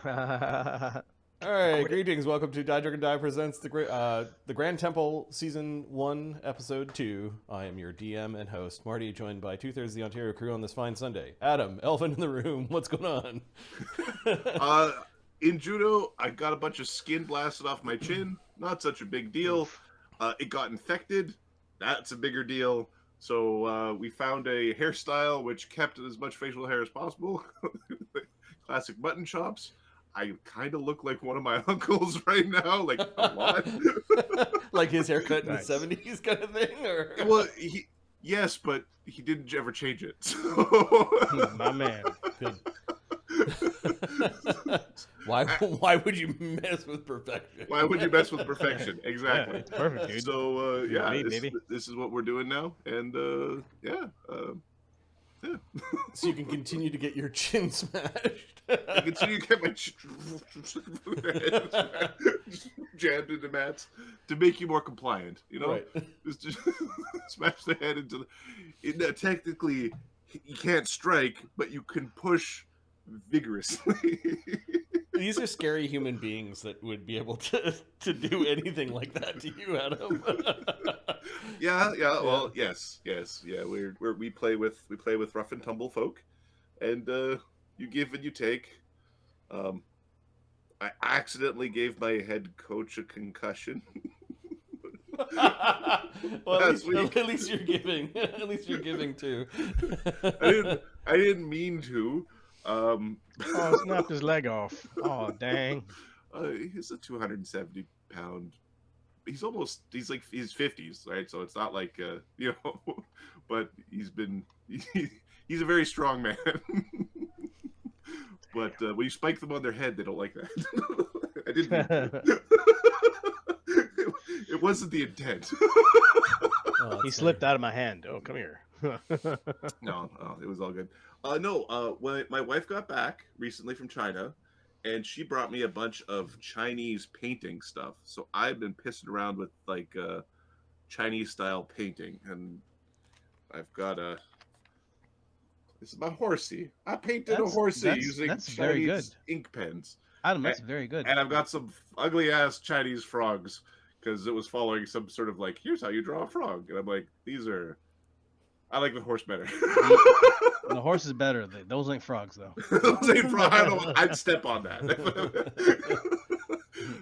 All right, greetings. Welcome to Die Dragon Die presents the Grand Temple Season 1, Episode 2. I am your DM and host, Marty, joined by two-thirds of the Ontario crew on this fine Sunday. Adam, elephant in the room, what's going on? In judo, I got a bunch of skin blasted off my chin. Not such a big deal. It got infected. That's a bigger deal. So we found a hairstyle which kept as much facial hair as possible. Classic mutton chops. I kind of look like one of my uncles right now, like a lot. Like his haircut in the 70s kind of thing? Or? Well, yes, but he didn't ever change it. So... My man. Good. Why would you mess with perfection? Why would you mess with perfection? Exactly. Yeah, perfect, dude. So Maybe. this is what we're doing now, and yeah. So you can continue to get your chin smashed. I continue to get my jammed into mats to make you more compliant. You know, right. just smash the head into the. Technically, you can't strike, but you can push vigorously. These are scary human beings that would be able to do anything like that to you, Adam. Yeah. Well, yes. Yeah, we play with rough and tumble folk, and you give and you take. I accidentally gave my head coach a concussion. Well, at least you're giving. At least you're giving too. I didn't mean to. Snapped his leg off. Oh, dang. He's a 270-pound. He's like his 50s, right? So it's not like but he's a very strong man. But when you spike them on their head, they don't like that. I didn't. It wasn't the intent. He slipped out of my hand. Oh, come here. No, it was all good. When my wife got back recently from China, and she brought me a bunch of Chinese painting stuff. So I've been pissing around with like Chinese style painting, and I've got this is my horsey. I painted a horsey using Chinese ink pens. Adam, that's very good. And I've got some ugly ass Chinese frogs because it was following some sort of like, here's how you draw a frog, and I'm like, I like the horse better. The horse is better. Those ain't frogs, though. Those ain't frogs. I'd step on that.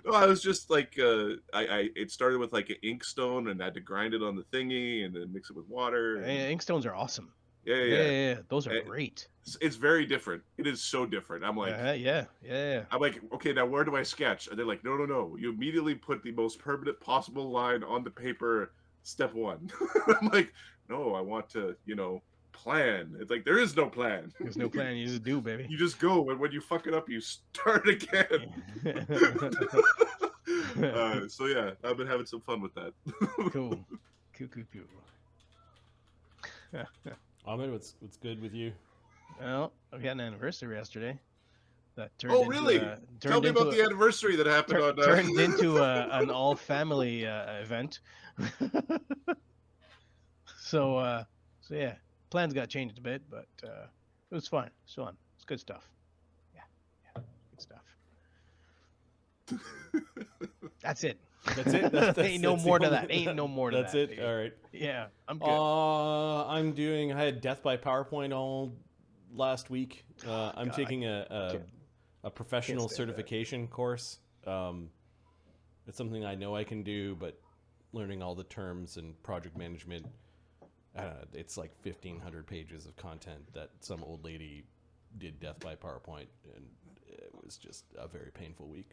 No, I was just like, it started with like an ink stone, and I had to grind it on the thingy, and then mix it with water. Ink stones are awesome. Yeah. Those are great. It's very different. It is so different. I'm like, yeah. I'm like, okay, now where do I sketch? And they're like, no. You immediately put the most permanent possible line on the paper. Step one. I'm like, no, I want to, plan. It's like, there is no plan. There's no plan. You just do, baby. You just go, and when you fuck it up, you start again. So yeah, I've been having some fun with that. Cool. Ahmed, what's good with you? Well, we had an anniversary yesterday. That turned really? Tell me about the anniversary that happened on. Turned into an all-family event. So yeah, plans got changed a bit, but it was fun. It's fun. It's good stuff. Yeah, good stuff. That's it. That's it. Ain't no more to that. Ain't no more to that. That's it. All right. Yeah, I'm good. I had Death by PowerPoint all last week. I'm taking a professional certification course. It's something I know I can do, but learning all the terms and project management, it's like 1,500 pages of content that some old lady did Death by PowerPoint, and it was just a very painful week.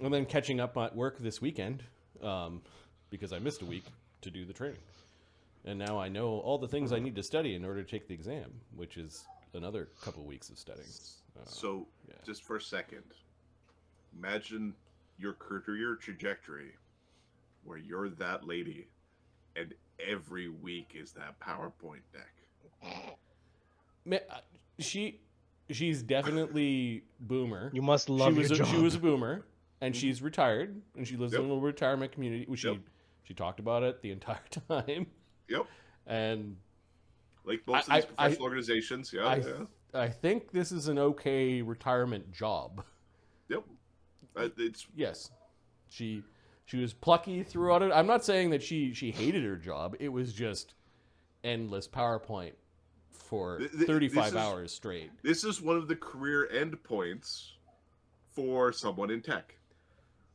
And then catching up at work this weekend, because I missed a week to do the training. And now I know all the things I need to study in order to take the exam, which is another couple of weeks of studying. Just for a second, imagine your career trajectory where you're that lady and every week is that PowerPoint deck. She's definitely boomer. You must love your job. She was a boomer, and she's retired, and she lives in a little retirement community. She talked about it the entire time. Yep. And like most of these professional organizations, I think this is an okay retirement job. Yep. It's yes. She was plucky throughout it. I'm not saying that she hated her job. It was just endless PowerPoint for 35 hours straight. This is one of the career endpoints for someone in tech,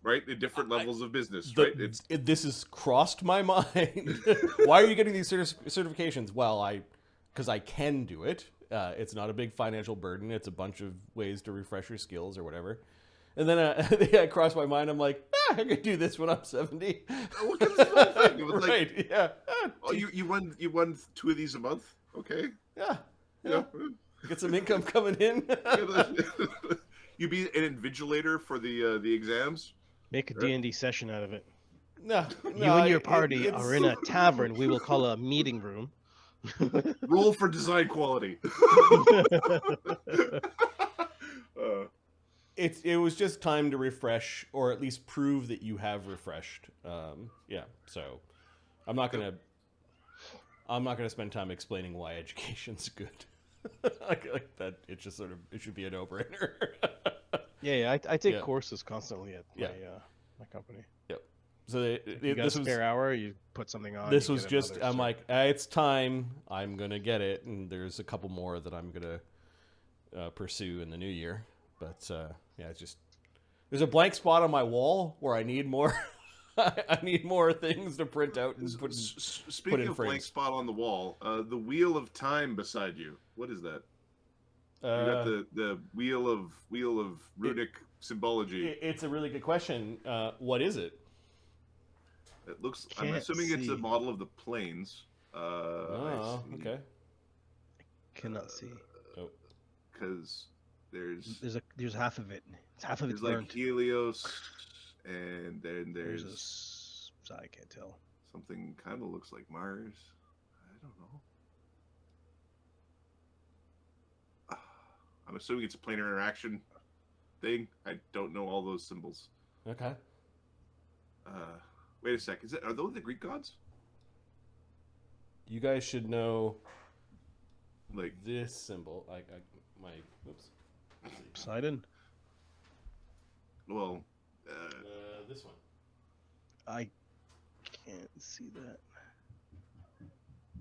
right? At different levels of business, right? This has crossed my mind. Why are you getting these certifications? Well, because I can do it. It's not a big financial burden. It's a bunch of ways to refresh your skills or whatever. And then it crossed my mind. I'm like, I could do this when I'm 70. What kind of whole thing? It was Right? like, Yeah. oh, you won 2 of these a month? Okay. Yeah. Yeah. Get some income coming in. You be an invigilator for the exams. Make a D&D session out of it. No, You and your party are in a tavern we will call a meeting room. Roll for design quality. It was just time to refresh, or at least prove that you have refreshed. Yeah, so I'm not gonna spend time explaining why education's good. like that, it should be a no-brainer. Yeah, I take courses constantly at my company. Yep. So If you got a spare hour, you put something on. This was just, I'm like, it's time. I'm gonna get it, and there's a couple more that I'm gonna pursue in the new year. But it's just there's a blank spot on my wall where I need more. I need more things to print out and put. Speaking of blank spot on the wall, the wheel of time beside you. What is that? You got the wheel of runic symbology. It's a really good question. What is it? It looks. I'm assuming it's a model of the planes. Okay. Cannot see. Because there's half of it. It's half of it's like burnt. Helios, and then there's I can't tell. Something kind of looks like Mars. I don't know. I'm assuming it's a planar interaction thing. I don't know all those symbols. Okay. Wait a sec. Are those the Greek gods? You guys should know. Like this symbol. Oops. Poseidon? Well, this one. I can't see that.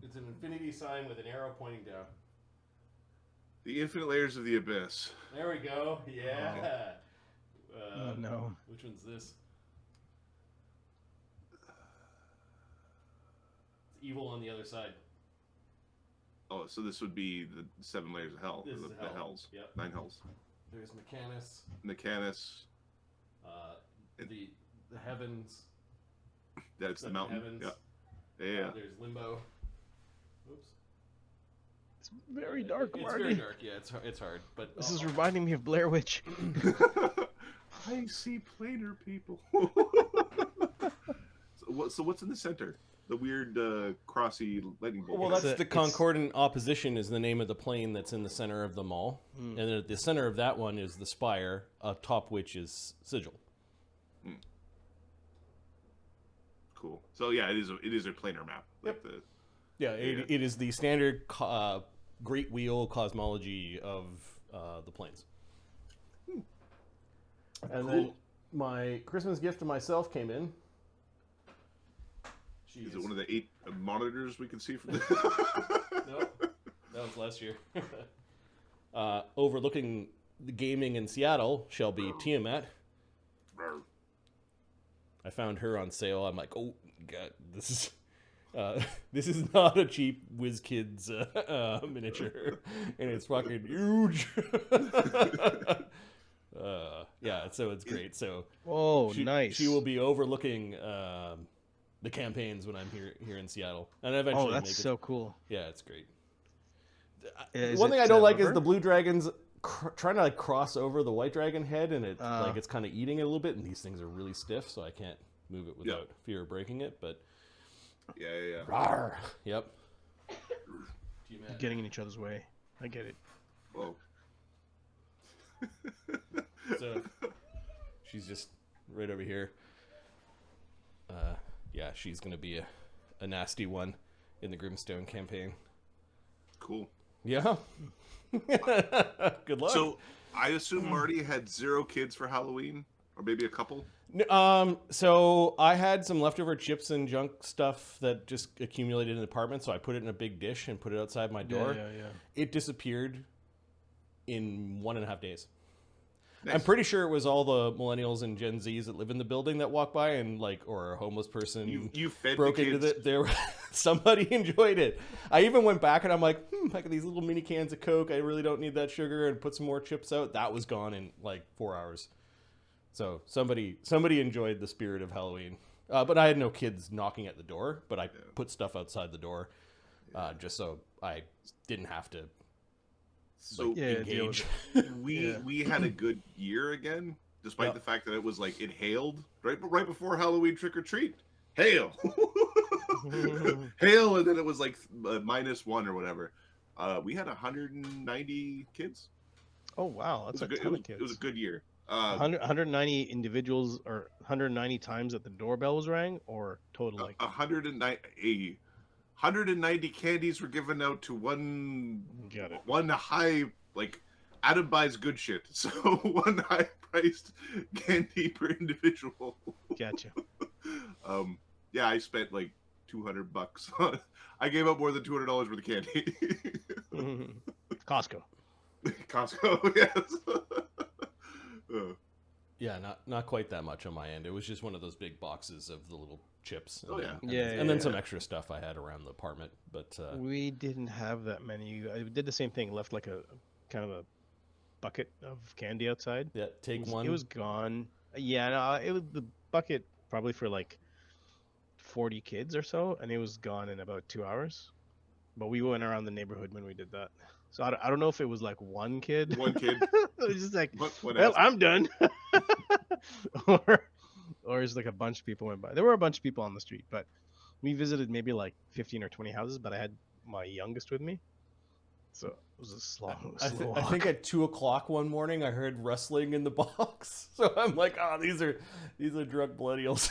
It's an infinity sign with an arrow pointing down. The infinite layers of the abyss. There we go. Yeah. Oh no. Which one's this? It's evil on the other side. Oh, so this would be the 7 layers of hell. This is the hells. Yep. 9 hells. There's Mechanus. The heavens. That's the mountain. Heavens. Yeah. There's Limbo. Oops. It's very dark, It's Marty. very dark. Yeah, it's hard. But this is reminding me of Blair Witch. I see planar people. So what's in the center? The weird crossy lightning bolt. Well, that's the concordant opposition is the name of the plane that's in the center of them all. And then at the center of that one is the spire, atop which is sigil. Cool. So yeah, it is a planar map. Yep. Like it is the standard great wheel cosmology of the planes. And then my Christmas gift to myself came in. Is it one of the 8 monitors we can see from the... Nope. That was last year. Overlooking the gaming in Seattle shall be Tiamat. I found her on sale. I'm like, oh god, this is not a cheap WizKids miniature, and it's fucking huge. So it's great. So nice. She will be overlooking the campaigns when I'm here in Seattle, and eventually. Oh, that's so cool. Yeah, it's great. One thing I don't like is the blue dragons trying to cross over the white dragon head, and it's kind of eating it a little bit. And these things are really stiff, so I can't move it without fear of breaking it. But yeah. Rawr. Yep. Getting in each other's way. I get it. Whoa. So she's just right over here. She's gonna be a nasty one in the Grimstone campaign. Cool. Yeah. Good luck. So I assume Marty had 0 kids for Halloween, or maybe a couple. So I had some leftover chips and junk stuff that just accumulated in the apartment, so I put it in a big dish and put it outside my door. Yeah. It disappeared in 1.5 days. Nice. I'm pretty sure it was all the millennials and Gen Zs that live in the building that walk by and or a homeless person You fed broke the into kids. There, somebody enjoyed it. I even went back and I'm like, I got these little mini cans of Coke. I really don't need that sugar, and put some more chips out. That was gone in like 4 hours. So somebody enjoyed the spirit of Halloween. But I had no kids knocking at the door. But I put stuff outside the door, just so I didn't have to. So engage. we had a good year again, despite the fact that it was like it hailed right before Halloween trick or treat. Hail, hail, and then it was like -1 or whatever. We had 190 kids. Oh wow, that's a ton of kids. It was a good year. 190 individuals, or 190 times that the doorbell was rang, or total like 190 candies were given out to one. Got it. One high, like, Adam buys good shit, so one high-priced candy per individual. Gotcha. Yeah, I spent like $200 on. I gave out more than $200 worth of candy. Costco. Costco, yes. Yeah, not quite that much on my end. It was just one of those big boxes of the little chips. And then some extra stuff I had around the apartment. But we didn't have that many. I did the same thing. Left like a kind of a bucket of candy outside. Yeah, one. It was gone. Yeah, no, it was the bucket probably for like 40 kids or so, and it was gone in about 2 hours. But we went around the neighborhood when we did that. So I don't know if it was like one kid. One kid. It was just like, well, I'm done. or it's like a bunch of people went by. There were a bunch of people on the street, but we visited maybe like 15 or 20 houses, but I had my youngest with me. So it was a slow I think at 2:00 one morning I heard rustling in the box. So I'm like, these are drunk millennials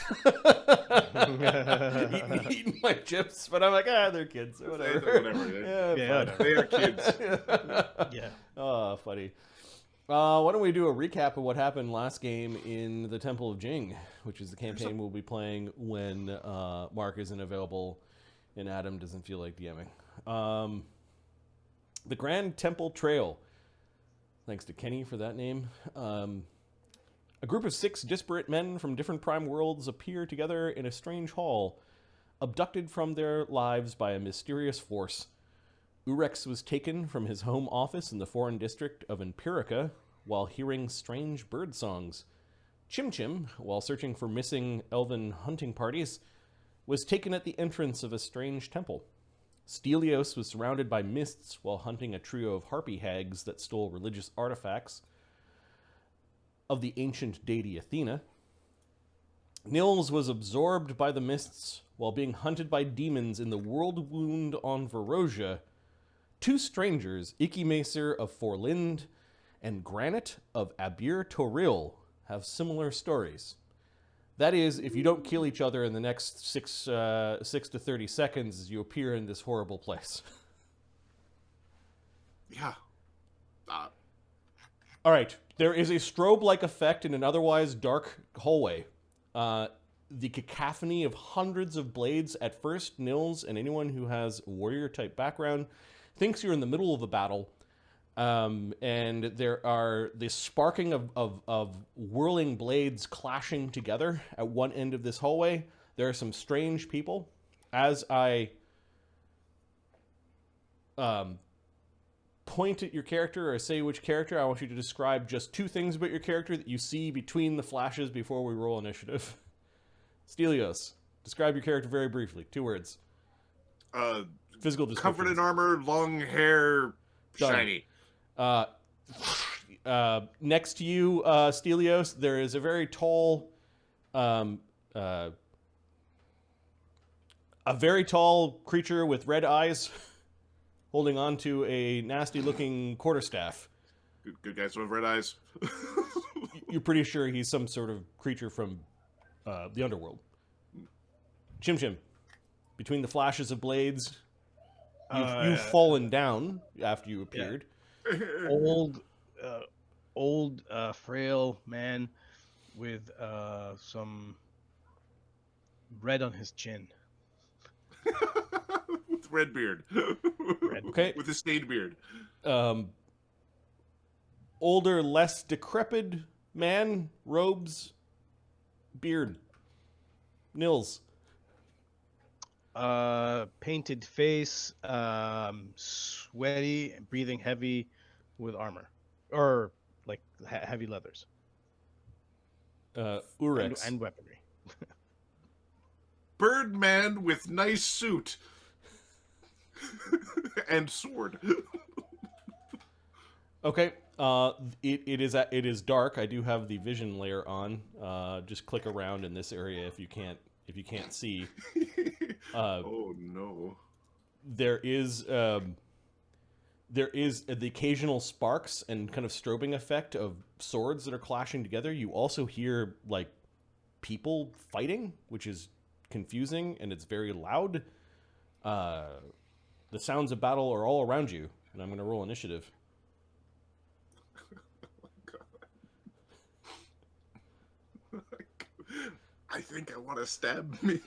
eating my chips. But I'm like, they're kids or whatever. Whatever. They are kids. Yeah. Oh, funny. Why don't we do a recap of what happened last game in the Temple of Jing, which is the campaign we'll be playing when Mark isn't available and Adam doesn't feel like DMing. The Grand Temple Trail. Thanks to Kenny for that name. A group of 6 disparate men from different prime worlds appear together in a strange hall, abducted from their lives by a mysterious force. Urex was taken from his home office in the foreign district of Empirica while hearing strange bird songs. Chim Chim, while searching for missing elven hunting parties, was taken at the entrance of a strange temple. Stelios was surrounded by mists while hunting a trio of harpy hags that stole religious artifacts of the ancient deity Athena. Nils was absorbed by the mists while being hunted by demons in the world wound on Verosia. 2 strangers, Ikimacer of Forlind and Granite of Abir Toril, have similar stories. That is, if you don't kill each other in the next 6 to 30 seconds, you appear in this horrible place. Yeah. All right. There is a strobe-like effect in an otherwise dark hallway. The cacophony of hundreds of blades. At first, Nils and anyone who has a warrior-type background thinks you're in the middle of a battle. And there are this sparking of whirling blades clashing together at one end of this hallway. There are some strange people. As I point at your character or say which character, I want you to describe just 2 things about your character that you see between the flashes before we roll initiative. Stelios, describe your character very briefly. 2 words. Physical description. Covered in armor, long hair, Done. shiny. Next to you, Stelios, there is a very tall, creature with red eyes, holding on to a nasty-looking quarterstaff. Good guys with red eyes. You're pretty sure he's some sort of creature from the underworld. Chim Chim, between the flashes of blades, You've fallen down after you appeared. Old, frail man with some red on his chin. With red beard. Okay. With a stained beard. Older, less decrepit man, robes, beard. Nils. Painted face, sweaty, breathing heavy, with armor, or like heavy leathers. Urex. And weaponry. Birdman with nice suit. And sword. Okay. It is dark. I do have the vision layer on. Just click around in this area if you can't see. Oh no. There is the occasional sparks and kind of strobing effect of swords that are clashing together. You also hear like people fighting, which is confusing, and it's very loud. The sounds of battle are all around you, and I'm going to roll initiative. I think I want to stab me.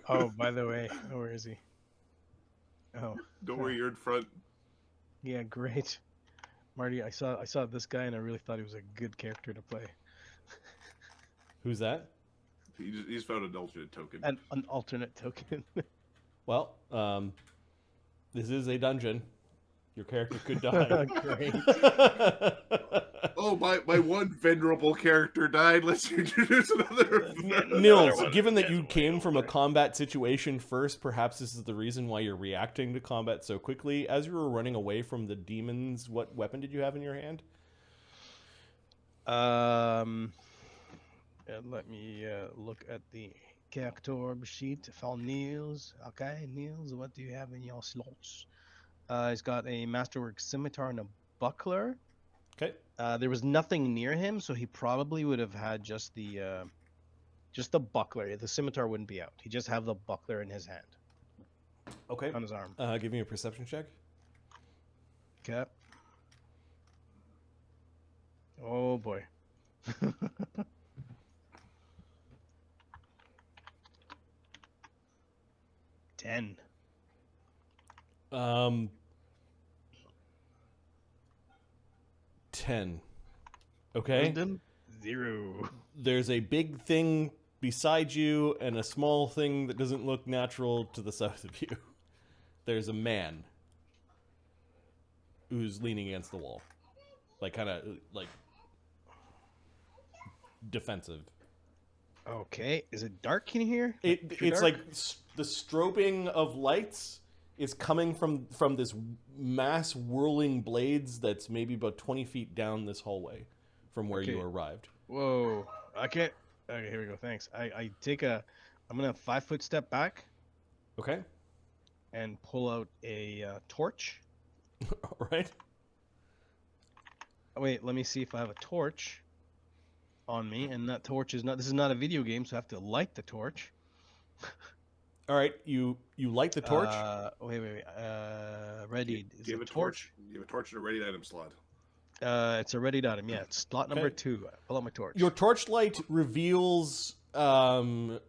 Oh, by the way, where is he? Oh, don't worry, you're in front. Yeah, great, Marty. I saw this guy, and I really thought he was a good character to play. Who's that? He's found an alternate token. An alternate token. Well, this is a dungeon. Your character could die. Great. Oh, my one venerable character died. Let's introduce another. Nils, given that you came from a combat situation first, perhaps this is the reason why you're reacting to combat so quickly. As you were running away from the demons, what weapon did you have in your hand? Let me look at the character sheet for Niels. Okay, Niels, what do you have in your slots? He's got a masterwork scimitar and a buckler. Okay. There was nothing near him, so he probably would have had just the buckler. The scimitar wouldn't be out. He'd just have the buckler in his hand. Okay. On his arm. Give me a perception check. Okay. Oh boy. 10. 10. Okay. Wisdom? 0. There's a big thing beside you and a small thing that doesn't look natural to the south of you. There's a man who's leaning against the wall. Like, kind of, like, defensive. Okay. Is it dark in here? It's like the strobing of lights is coming from this mass whirling blades that's maybe about 20 feet down this hallway from where you arrived. Whoa. I can't. Okay, here we go. Thanks. I'm going to 5-foot step back. Okay. And pull out a torch. All right. Oh, wait, let me see if I have a torch on me. And that torch is not. This is not a video game, so I have to light the torch. All right, you light the torch. Wait. Ready. You have a torch. You have a torch and a ready item slot. It's a ready item. Yeah, it's slot number 2. Pull out my torch. Your torchlight reveals 5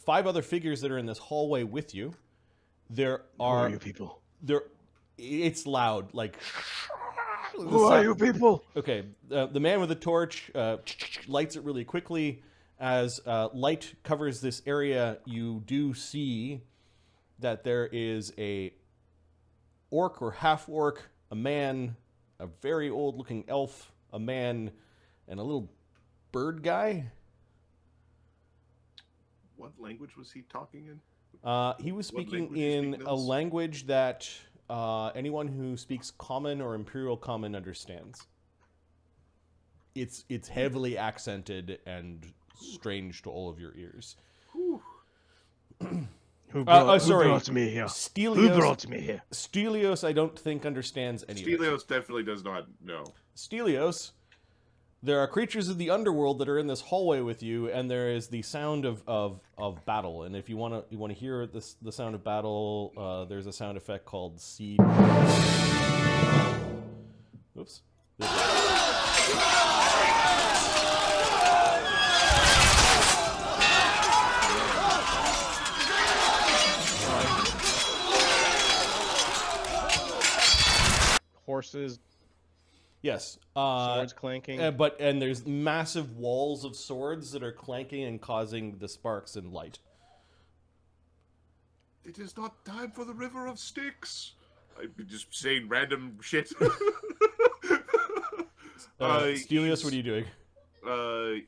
other figures that are in this hallway with you. Who are you people? It's loud, like. Who are you people? Okay, the man with the torch lights it really quickly. As light covers this area, you do see that there is a orc or half-orc, a man, a very old-looking elf, a man, and a little bird guy. What language was he talking in? He was speaking in a language that anyone who speaks Common or Imperial Common understands. It's heavily accented and strange to all of your ears. Who brought me here? Stelios, who brought me here? Stelios, I don't think understands any of it. Stelios definitely does not know. Stelios, There are creatures of the underworld that are in this hallway with you, and there is the sound of battle. And if you want to hear the sound of battle, there's a sound effect called seed. Oops. Horses, Yes. swords clanking. And there's massive walls of swords that are clanking and causing the sparks and light. It is not time for the river of Styx. I've been just saying random shit. Stelios, what are you doing?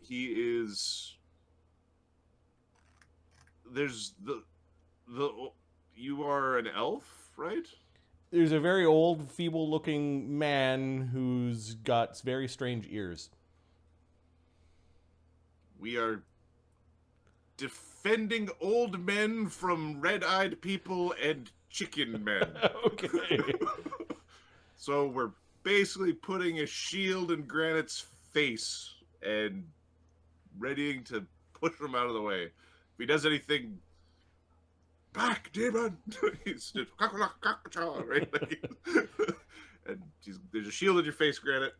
He is. There's the. You are an elf, right? There's a very old, feeble-looking man who's got very strange ears. We are defending old men from red-eyed people and chicken men. Okay. So we're basically putting a shield in Granite's face and readying to push him out of the way. If he does anything, back, demon! He's just right? And there's a shield in your face, Granite.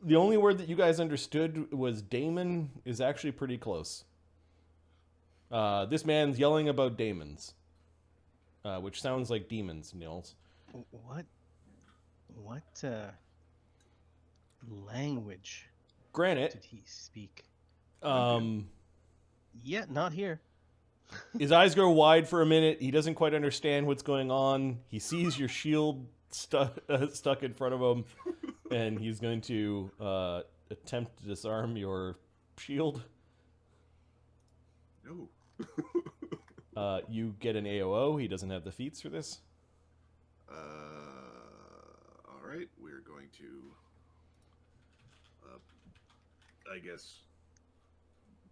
The only word that you guys understood was daemon is actually pretty close. This man's yelling about daemons, which sounds like demons, Nils. What language Granite, did he speak? Yeah, not here. his eyes go wide for a minute. He doesn't quite understand what's going on. He sees your shield stuck in front of him, and he's going to attempt to disarm your shield. No. You get an AOO. He doesn't have the feats for this. All right, we're going to, I guess,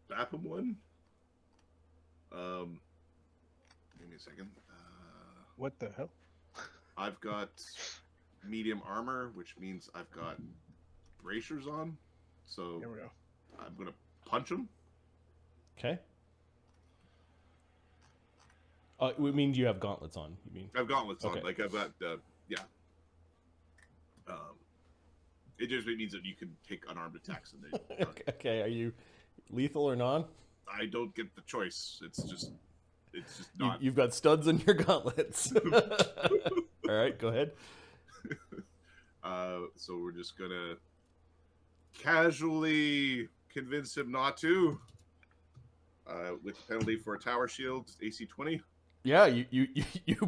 bap him one. Give me a second. What the hell? I've got medium armor, which means I've got bracers on. So Here we go. I'm gonna punch him. Okay. We mean you have gauntlets on. You mean? I've gauntlets Okay. on. Like I've got, yeah. It just means that you can take unarmed attacks and they. Okay. Are you lethal or non? I don't get the choice. It's just not. You've got studs in your gauntlets. All right, go ahead. So we're just gonna casually convince him not to. With the penalty for a tower shield, AC 20. Yeah, you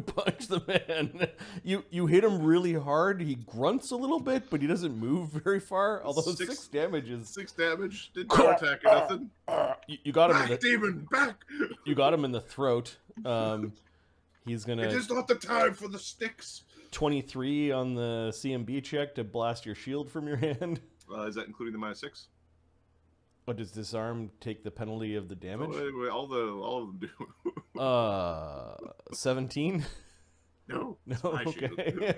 punch the man. You hit him really hard. He grunts a little bit, but he doesn't move very far. Although 6 damage is 6 damage. Didn't power attack or nothing. You got him Back, in the demon, back. You got him in the throat. He's gonna. It is not the time for the sticks. 23 on the CMB check to blast your shield from your hand. Is that including the -6? But does disarm take the penalty of the damage? Oh, all of them do. 17. No, No, my okay. shield.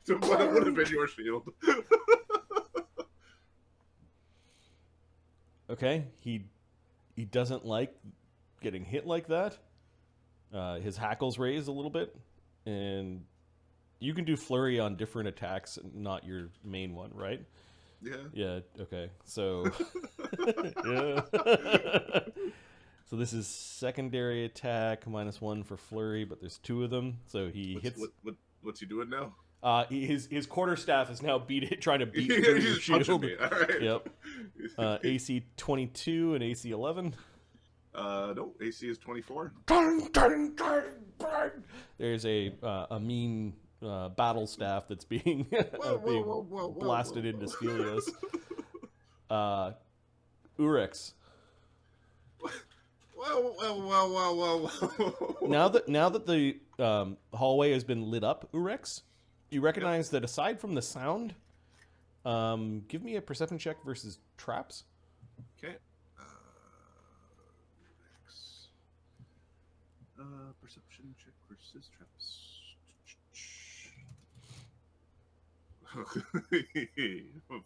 So what would have been your shield? Okay, he doesn't like getting hit like that. His hackles raise a little bit, and you can do flurry on different attacks, not your main one, right? Yeah. Yeah. Okay. So. Yeah. So this is secondary attack -1 for flurry, but there's 2 of them, so he hits. What's he doing now? His quarterstaff is now trying to beat He's through your just punching shield. me. All right. Yep. AC 22 and AC 11. No, AC is 24. There's a mean battle staff that's being Whoa, blasted into Stelios. Urex. Whoa. Now that the hallway has been lit up, Urex, you recognize that aside from the sound, give me a perception check versus traps. Okay. Perception check versus traps.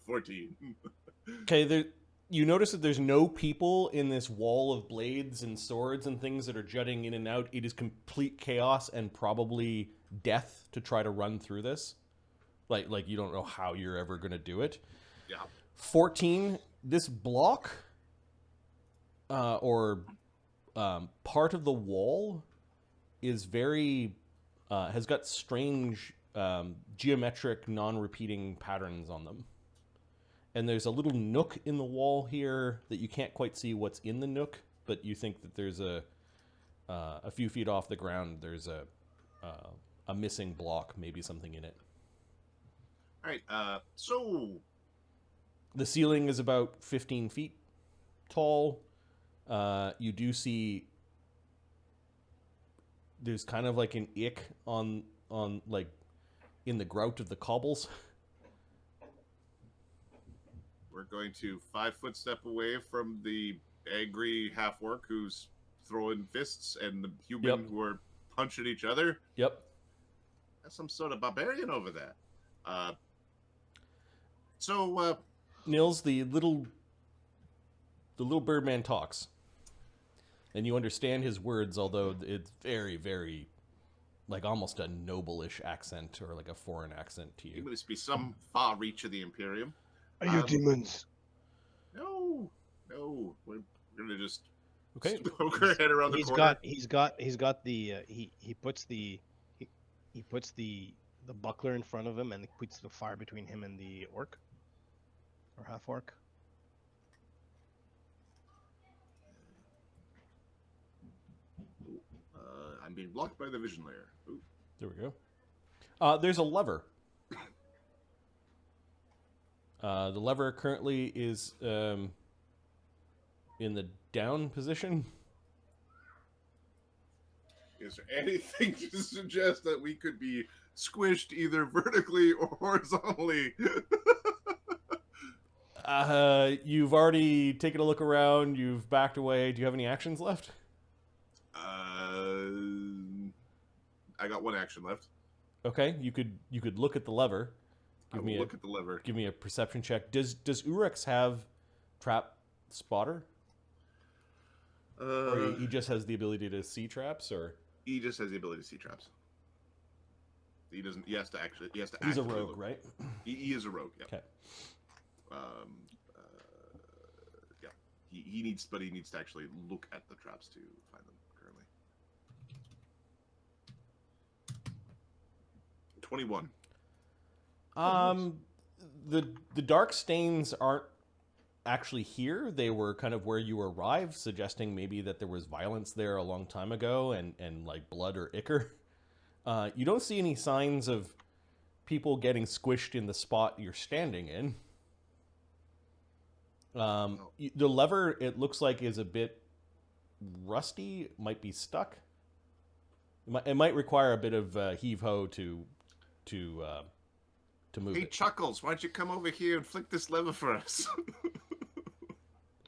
14. Okay, you notice that there's no people in this wall of blades and swords and things that are jutting in and out. It is complete chaos and probably death to try to run through this. Like you don't know how you're ever going to do it. Yeah. 14, this block or part of the wall is very has got strange geometric non-repeating patterns on them. And there's a little nook in the wall here that you can't quite see what's in the nook, but you think that there's a few feet off the ground, there's a missing block, maybe something in it. All right. So the ceiling is about 15 feet tall. You do see there's kind of like an ick on like in the grout of the cobbles. we're going to 5-foot step away from the angry half-orc who's throwing fists and the human who are punching each other. Yep. That's some sort of barbarian over there. Nils, the little birdman talks. And you understand his words, although it's very, very, like almost a noble-ish accent or like a foreign accent to you. It must be some far reach of the Imperium. Are you demons? No. We're gonna just poke our He's- head around the He's corner. got the he puts the buckler in front of him and puts the fire between him and the orc or half orc. I'm being blocked by the vision layer. Ooh. There we go. There's a lever. The lever currently is in the down position. Is there anything to suggest that we could be squished either vertically or horizontally? You've already taken a look around. You've backed away. Do you have any actions left? I got one action left. Okay, you could look at the lever. Look at the lever. Give me a perception check. Does Urex have trap spotter? Or he just has the ability to see traps, or he just has the ability to see traps. He doesn't. He has to. He's a rogue, right? He is a rogue. Yeah. Okay. Yeah. He needs to actually look at the traps to find them. Currently. 21. The dark stains aren't actually here. They were kind of where you arrived, suggesting maybe that there was violence there a long time ago and like blood or ichor. You don't see any signs of people getting squished in the spot you're standing in. The lever, it looks like, is a bit rusty. Might be stuck. It might require a bit of heave-ho to move Hey, it. Chuckles, why don't you come over here and flick this lever for us?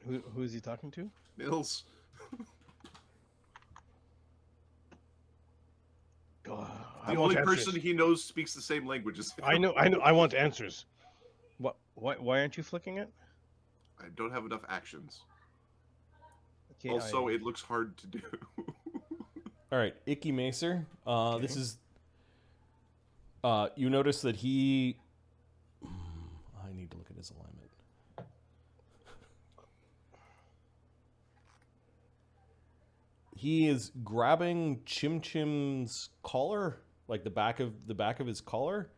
Who is he talking to? Nils. God, The only person he knows speaks the same language as him. I know. I want answers. What? Why aren't you flicking it? I don't have enough actions. Okay, Also, it looks hard to do. All right, Icky Macer. This is. You notice that he. I need to look at his alignment. He is grabbing Chim Chim's collar, like the back of his collar.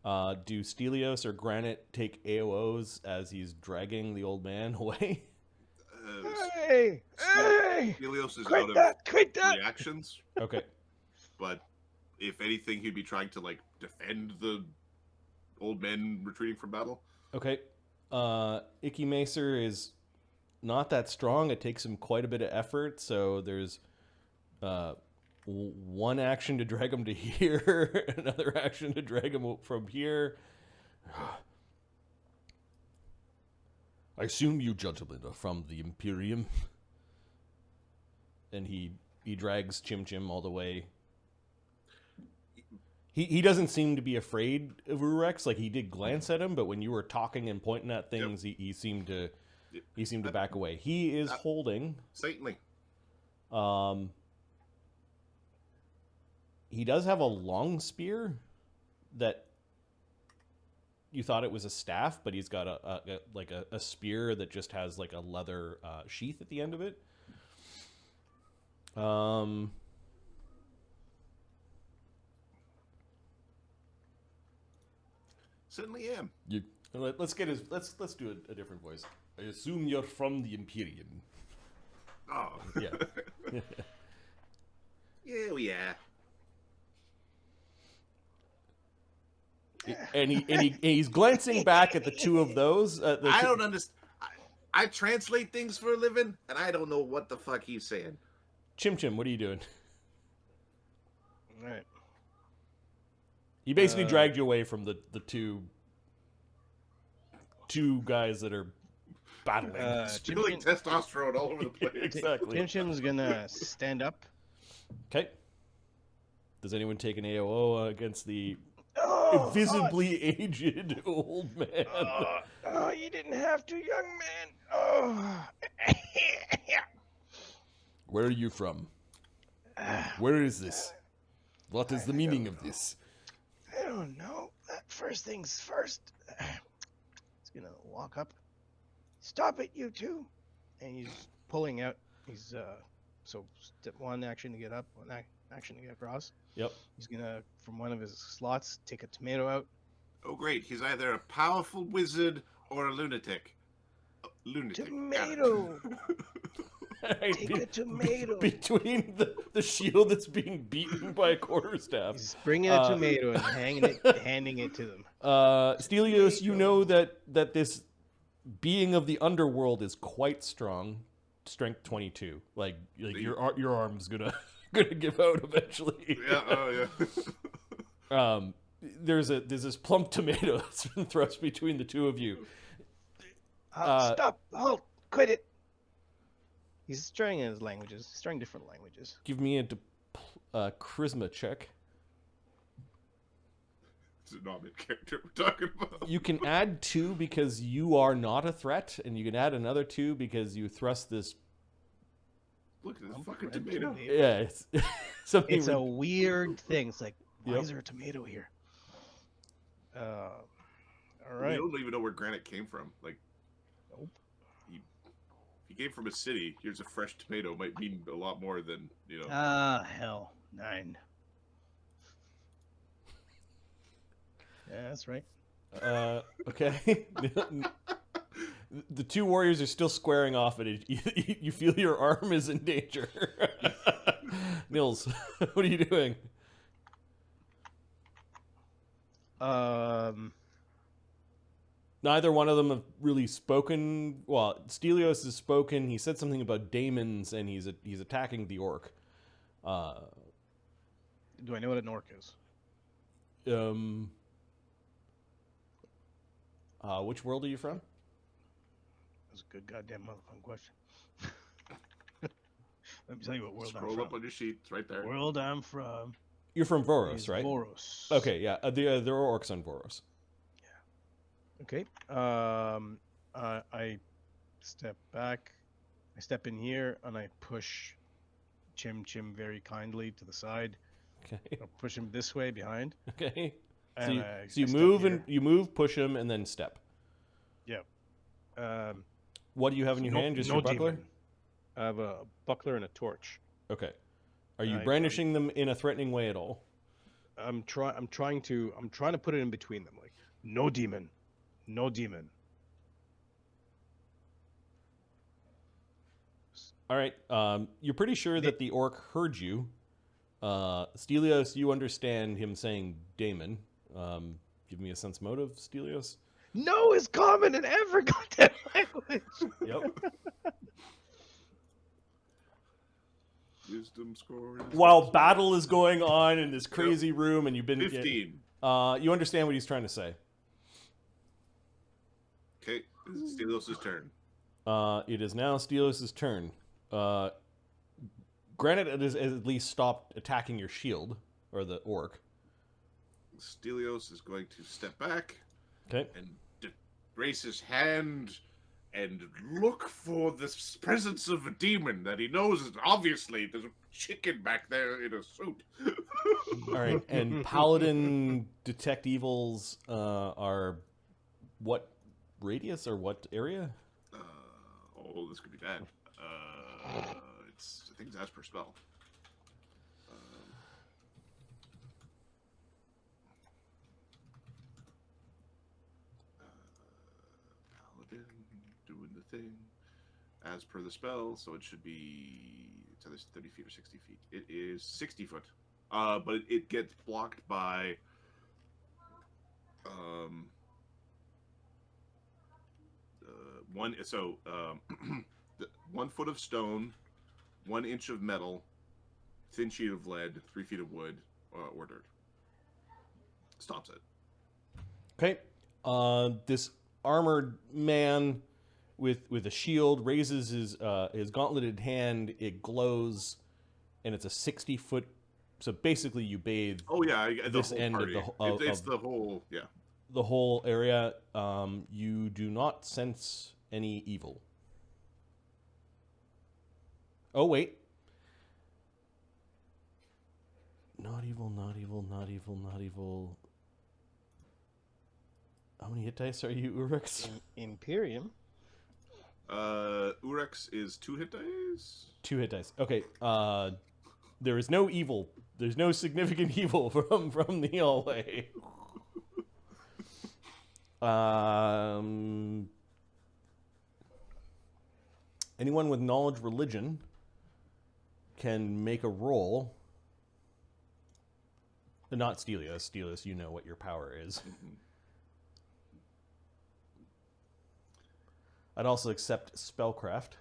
Do Stelios or Granite take AOs as he's dragging the old man away? Hey! Helios is Quit out that! of Quit that! reactions, Okay. but if anything, he'd be trying to like defend the old men retreating from battle. Okay. Icky Macer is not that strong. It takes him quite a bit of effort, so there's one action to drag him to here, another action to drag him from here. I assume you gentlemen are from the Imperium. And he drags Chim Chim all the way. He doesn't seem to be afraid of Urex. Like, he did glance at him, but when you were talking and pointing at things, he seemed to back away. He is holding Saintly. He does have a long spear that you thought it was a staff, but he's got a spear that just has like a leather sheath at the end of it. Certainly am. Let's do a different voice. I assume you're from the Imperium. Oh. Yeah. Yeah. And he's glancing back at the two of those. I don't understand. I translate things for a living, and I don't know what the fuck he's saying. Chim Chim, what are you doing? All right. He basically dragged you away from the two guys that are battling. Spilling testosterone all over the place. Exactly. Chim Chim's gonna stand up. Okay. Does anyone take an AOO against the visibly aged old man? Oh, you didn't have to, young man. Oh. Where are you from? Where is this? What is the meaning of this? I don't know. First things first. He's gonna walk up. Stop it, you two! And he's pulling out. He's so step one action to get up, one action to get across. Yep. He's gonna, from one of his slots, take a tomato out. Oh, great! He's either a powerful wizard or a lunatic. Lunatic. Tomato. Take a tomato. Between the shield that's being beaten by a quarterstaff. He's bringing a tomato and handing it to them. Stelios, you know that this being of the underworld is quite strong. Strength 22. Like your arm's gonna give out eventually. Yeah. There's this plump tomato that's been thrust between the two of you. Stop! Halt! Quit it! He's trying his languages. He's trying different languages. Give me a charisma check. It's a non-mid character we're talking about. You can add 2 because you are not a threat, and you can add another 2 because you thrust this. Look at this fucking tomato. Yeah, it's something. It's a weird thing. It's like, why is there a tomato here? All right. We don't even know where granite came from. Like, nope. If he came from a city, here's a fresh tomato might mean a lot more than, you know. Hell. 9. Yeah, that's right. Okay. The two warriors are still squaring off at it. You feel your arm is in danger. Nils, what are you doing? Neither one of them have really spoken. Well, Stelios has spoken. He said something about daemons, and he's attacking the orc. Do I know what an orc is? Which world are you from? That's a good goddamn motherfucking question. Let me tell you what world Scroll I'm from. up on your sheet. It's right there. World I'm from. You're from Voros, right? Voros. Okay, yeah. There are orcs on Voros. Yeah. Okay. I step back. I step in here and I push Chim very kindly to the side. Okay. I'll push him this way behind. Okay. And so you move and you move, push him, and then step. Yeah. What do you have in your hand? Just your buckler? Demon. I have a buckler and a torch. Okay. Are you brandishing them in a threatening way at all? I'm trying to put it in between them, like no demon. All right. You're pretty sure that the orc heard you. Stelios, you understand him saying daemon. Give me a sense motive, Stelios. No is common in every goddamn language. Yep. Wisdom score. While battle is going on in this crazy room, and you've been 15. You understand what he's trying to say. Okay, it's Stelios' turn. It is now Stelios' turn. Granted, it has at least stopped attacking your shield, or the orc. Stelios is going to step back. Okay. And raise his hand and look for the presence of a demon that he knows is obviously there's a chicken back there in a suit. All right. And paladin detect evils are what radius or what area? This could be bad. I think it's as per spell. Paladin doing the thing as per the spell, so it should be it's either 30 feet or 60 feet. It is 60 foot, but it gets blocked by one. So 1 foot of stone, 1 inch of metal, thin sheet of lead, 3 feet of wood, or dirt. Stops it. Okay. This armored man with a shield raises his gauntleted hand. It glows, and it's a 60-foot. So basically, you bathe. Oh yeah, this end party. of It's the whole the whole area. You do not sense any evil. Oh wait. Not evil, not evil, not evil, not evil. How many hit dice are you, Urex? Imperium. Urex is 2 hit dice. 2 hit dice. Okay. There is no evil. There's no significant evil from the hallway. Anyone with knowledge religion can make a roll. Not Stelios. Stelios, you know what your power is. Mm-hmm. I'd also accept spellcraft.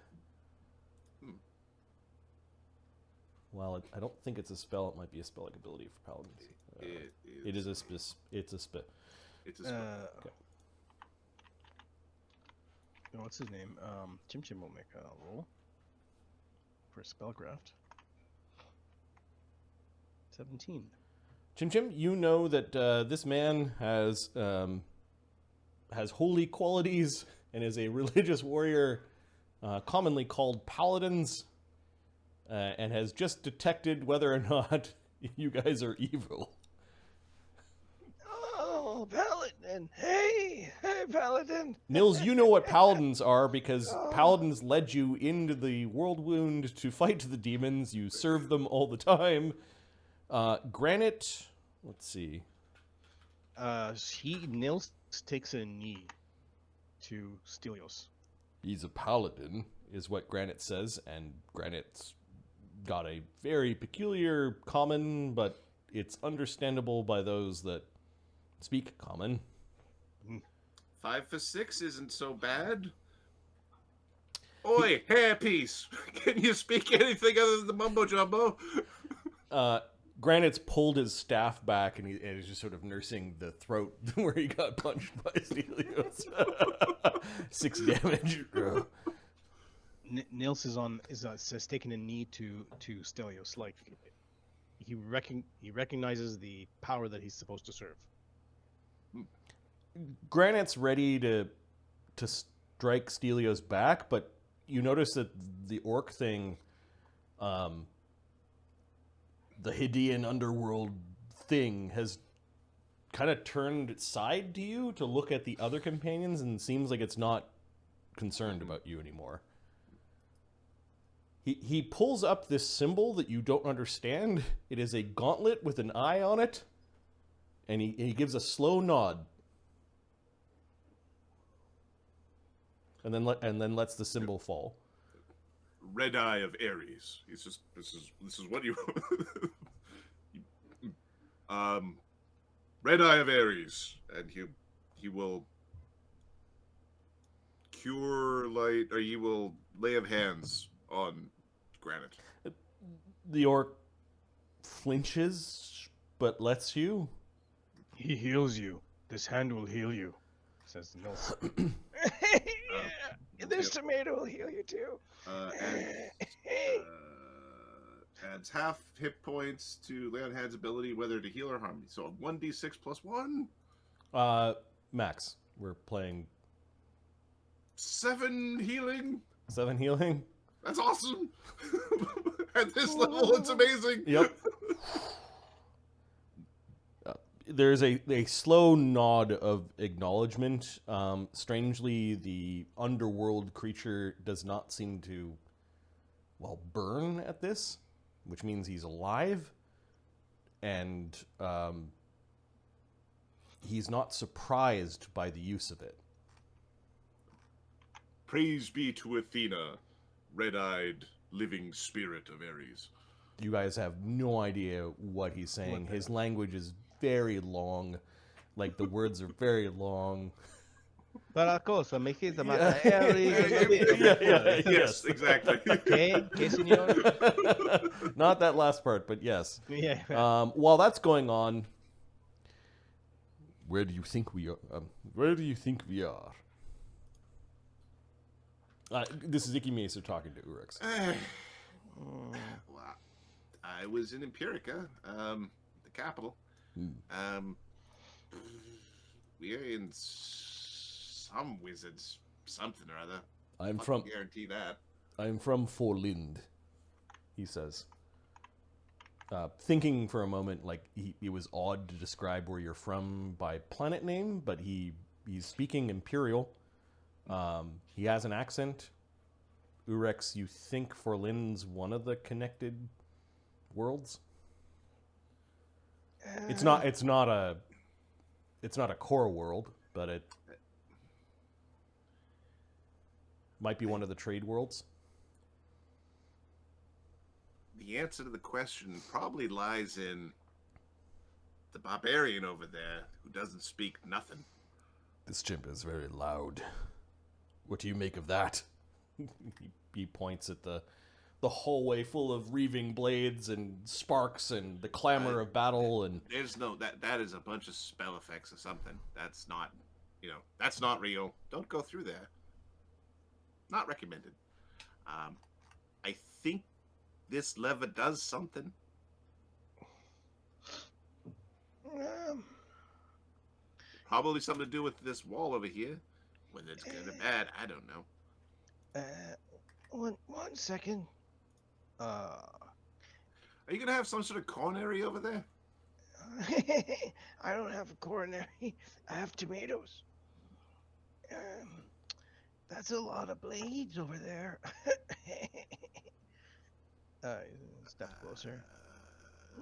Well, I don't think it's a spell. It might be a spell-like ability for paladins. It is a spell. It's a spell. Okay. What's his name? Chim Chim will make a roll for spellcraft. 17. Chim Chim, you know that this man has holy qualities and is a religious warrior, commonly called paladins, and has just detected whether or not you guys are evil. Oh, Paladin! Hey, Paladin! Nils, you know what paladins are because paladins led you into the world wound to fight the demons. You serve them all the time. Granite, let's see. Nils takes a knee to Stelios. He's a paladin, is what Granite says, and Granite's got a very peculiar common, but it's understandable by those that speak common. 5 for 6 isn't so bad. Oi, hairpiece! Can you speak anything other than the mumbo jumbo? Granite's pulled his staff back, and he's just sort of nursing the throat where he got punched by Stelios. 6 damage. Nils is taking a knee to Stelios, like he recognizes the power that he's supposed to serve. Granite's ready to strike Stelios back, but you notice that the orc thing, the Hidean underworld thing, has kind of turned side to you to look at the other companions, and seems like it's not concerned about you anymore. He pulls up this symbol that you don't understand. It is a gauntlet with an eye on it, and he gives a slow nod. And then lets the symbol fall. Red Eye of Ares. He's just this is what you Red Eye of Ares, and he will cure light, or he will lay of hands on Granite. The orc flinches, but lets you. He heals you. This hand will heal you, says Nils. This tomato will heal you too. Adds half hit points to lay on hands ability, whether to heal or harm me. So 1d6 plus 1. Max, we're playing 7 healing. 7 healing. That's awesome. At this level, it's amazing. Yep. There's a slow nod of acknowledgement. Strangely, the underworld creature does not seem to, well, burn at this, which means he's alive. And he's not surprised by the use of it. Praise be to Athena, red-eyed living spirit of Ares. You guys have no idea what he's saying. His language is very long. Like, the words are very long. Yes, Yes, exactly. Okay, senor. Not that last part, but yes. Yeah. While that's going on, where do you think we are? Where do you think we are? This is Icky Mesa talking to Urix. Well, I was in Empirica, the capital. We are in some wizards, something or other. I can guarantee that. I'm from Forlind, he says. Thinking for a moment, like it was odd to describe where you're from by planet name, but he's speaking Imperial. He has an accent. Urex, you think Forlind's one of the connected worlds? It's not a core world, but it might be one of the trade worlds. The answer to the question probably lies in the barbarian over there who doesn't speak nothing. This chimp is very loud. What do you make of that? He points at the hallway full of reaving blades and sparks and the clamor of battle, and there's no that is a bunch of spell effects or something. That's not, that's not real. Don't go through there. Not recommended. I think this lever does something. Probably something to do with this wall over here. Whether it's good or bad, I don't know. One second. Are you gonna have some sort of coronary over there? I don't have a coronary. I have tomatoes. That's a lot of blades over there. Step closer.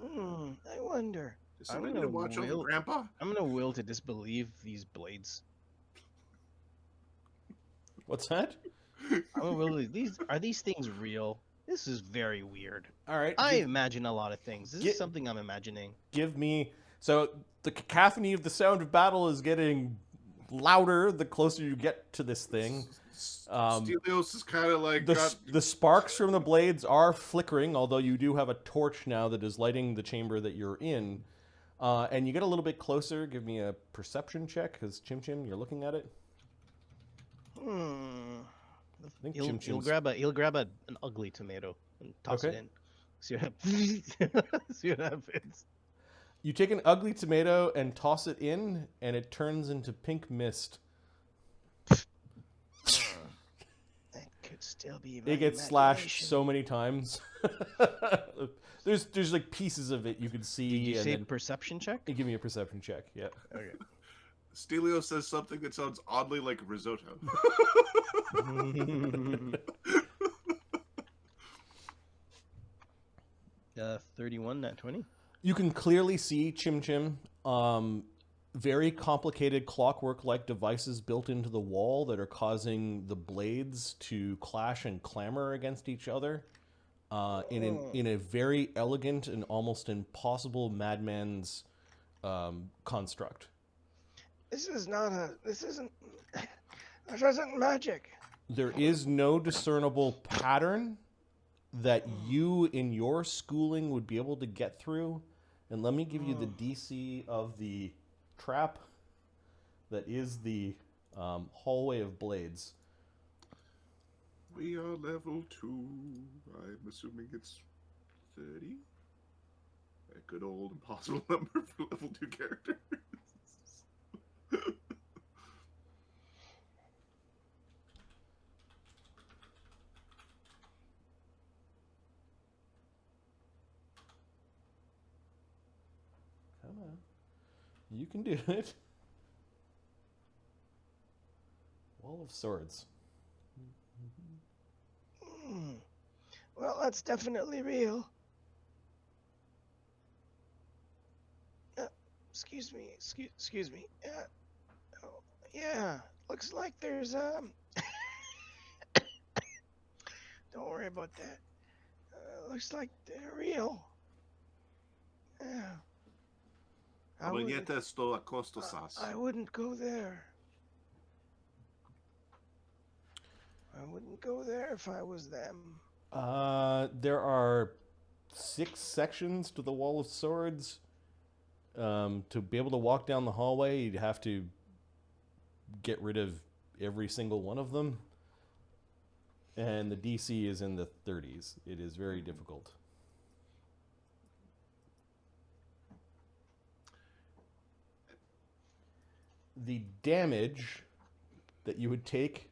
I wonder. Does somebody need to watch over Grandpa? I'm gonna will to disbelieve these blades. What's that? Are these things real? This is very weird. All right. I imagine a lot of things. This is something I'm imagining. Give me... So the cacophony of the sound of battle is getting louder the closer you get to this thing. Stelios is kind of like... The sparks from the blades are flickering, although you do have a torch now that is lighting the chamber that you're in. And you get a little bit closer. Give me a perception check, because Chim Chim, you're looking at it. He'll grab an ugly tomato and toss it in. See what happens. You take an ugly tomato and toss it in, and it turns into pink mist. That could still be. It gets slashed so many times. There's like pieces of it you can see. Did you say perception check? Give me a perception check. Yeah. Okay. Stelio says something that sounds oddly like risotto. 31, not 20. You can clearly see Chim Chim. Very complicated clockwork-like devices built into the wall that are causing the blades to clash and clamor against each other in a very elegant and almost impossible madman's construct. This isn't magic. There is no discernible pattern that you in your schooling would be able to get through. And let me give you the DC of the trap that is the hallway of blades. We are level 2. I'm assuming it's 30. A good old impossible number for level 2 characters. Come on. You can do it. Wall of Swords. Well, that's definitely real. Excuse me. Excuse me. Oh, yeah. Looks like there's Don't worry about that. Looks like they're real. Yeah. I wouldn't go there. I wouldn't go there if I was them. There are 6 sections to the Wall of Swords. To be able to walk down the hallway, you'd have to get rid of every single one of them. And the DC is in the 30s. It is very difficult. The damage that you would take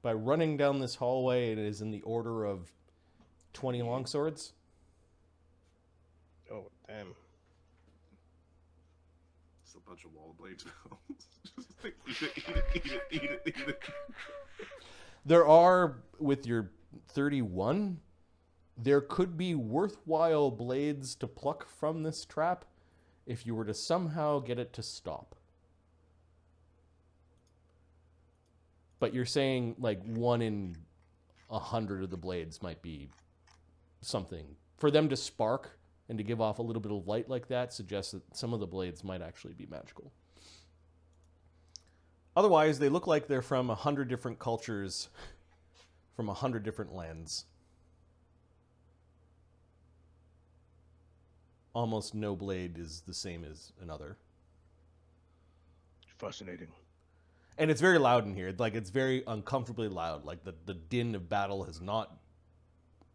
by running down this hallway, it is in the order of 20 longswords. Oh, damn. It's a bunch of wall blades. Just like, eat it. There are, with your 31, there could be worthwhile blades to pluck from this trap if you were to somehow get it to stop. But you're saying like 1 in 100 of the blades might be something. For them to spark and to give off a little bit of light like that suggests that some of the blades might actually be magical. Otherwise, they look like they're from 100 different cultures, from 100 different lands. Almost no blade is the same as another. Fascinating. And it's very loud in here. Like, it's very uncomfortably loud. Like, the din of battle has not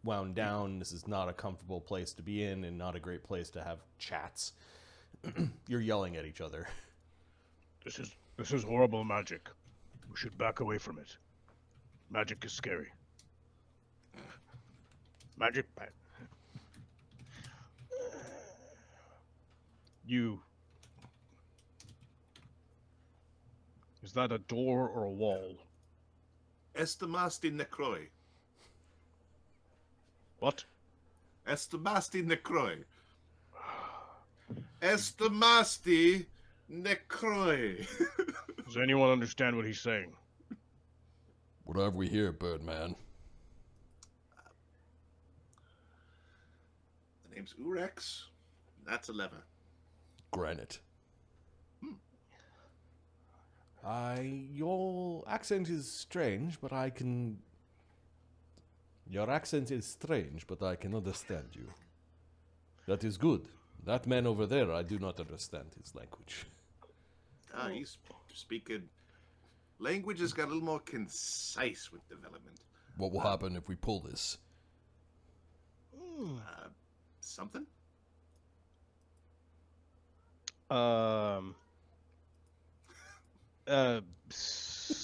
wound down. This is not a comfortable place to be in and not a great place to have chats. You're yelling at each other. This is horrible magic. We should back away from it. Magic is scary. Magic bad. Is that a door or a wall? Estimasti necroi. What? Estimasti necroi. Estimasti necroi. Does anyone understand what he's saying? What have we here, Birdman? The name's Urex. That's a lever. Granite. Your accent is strange, but I can... Your accent is strange, but I can understand you. That is good. That man over there, I do not understand his language. He's speaking... Language has got a little more concise with development. What will happen if we pull this? Something?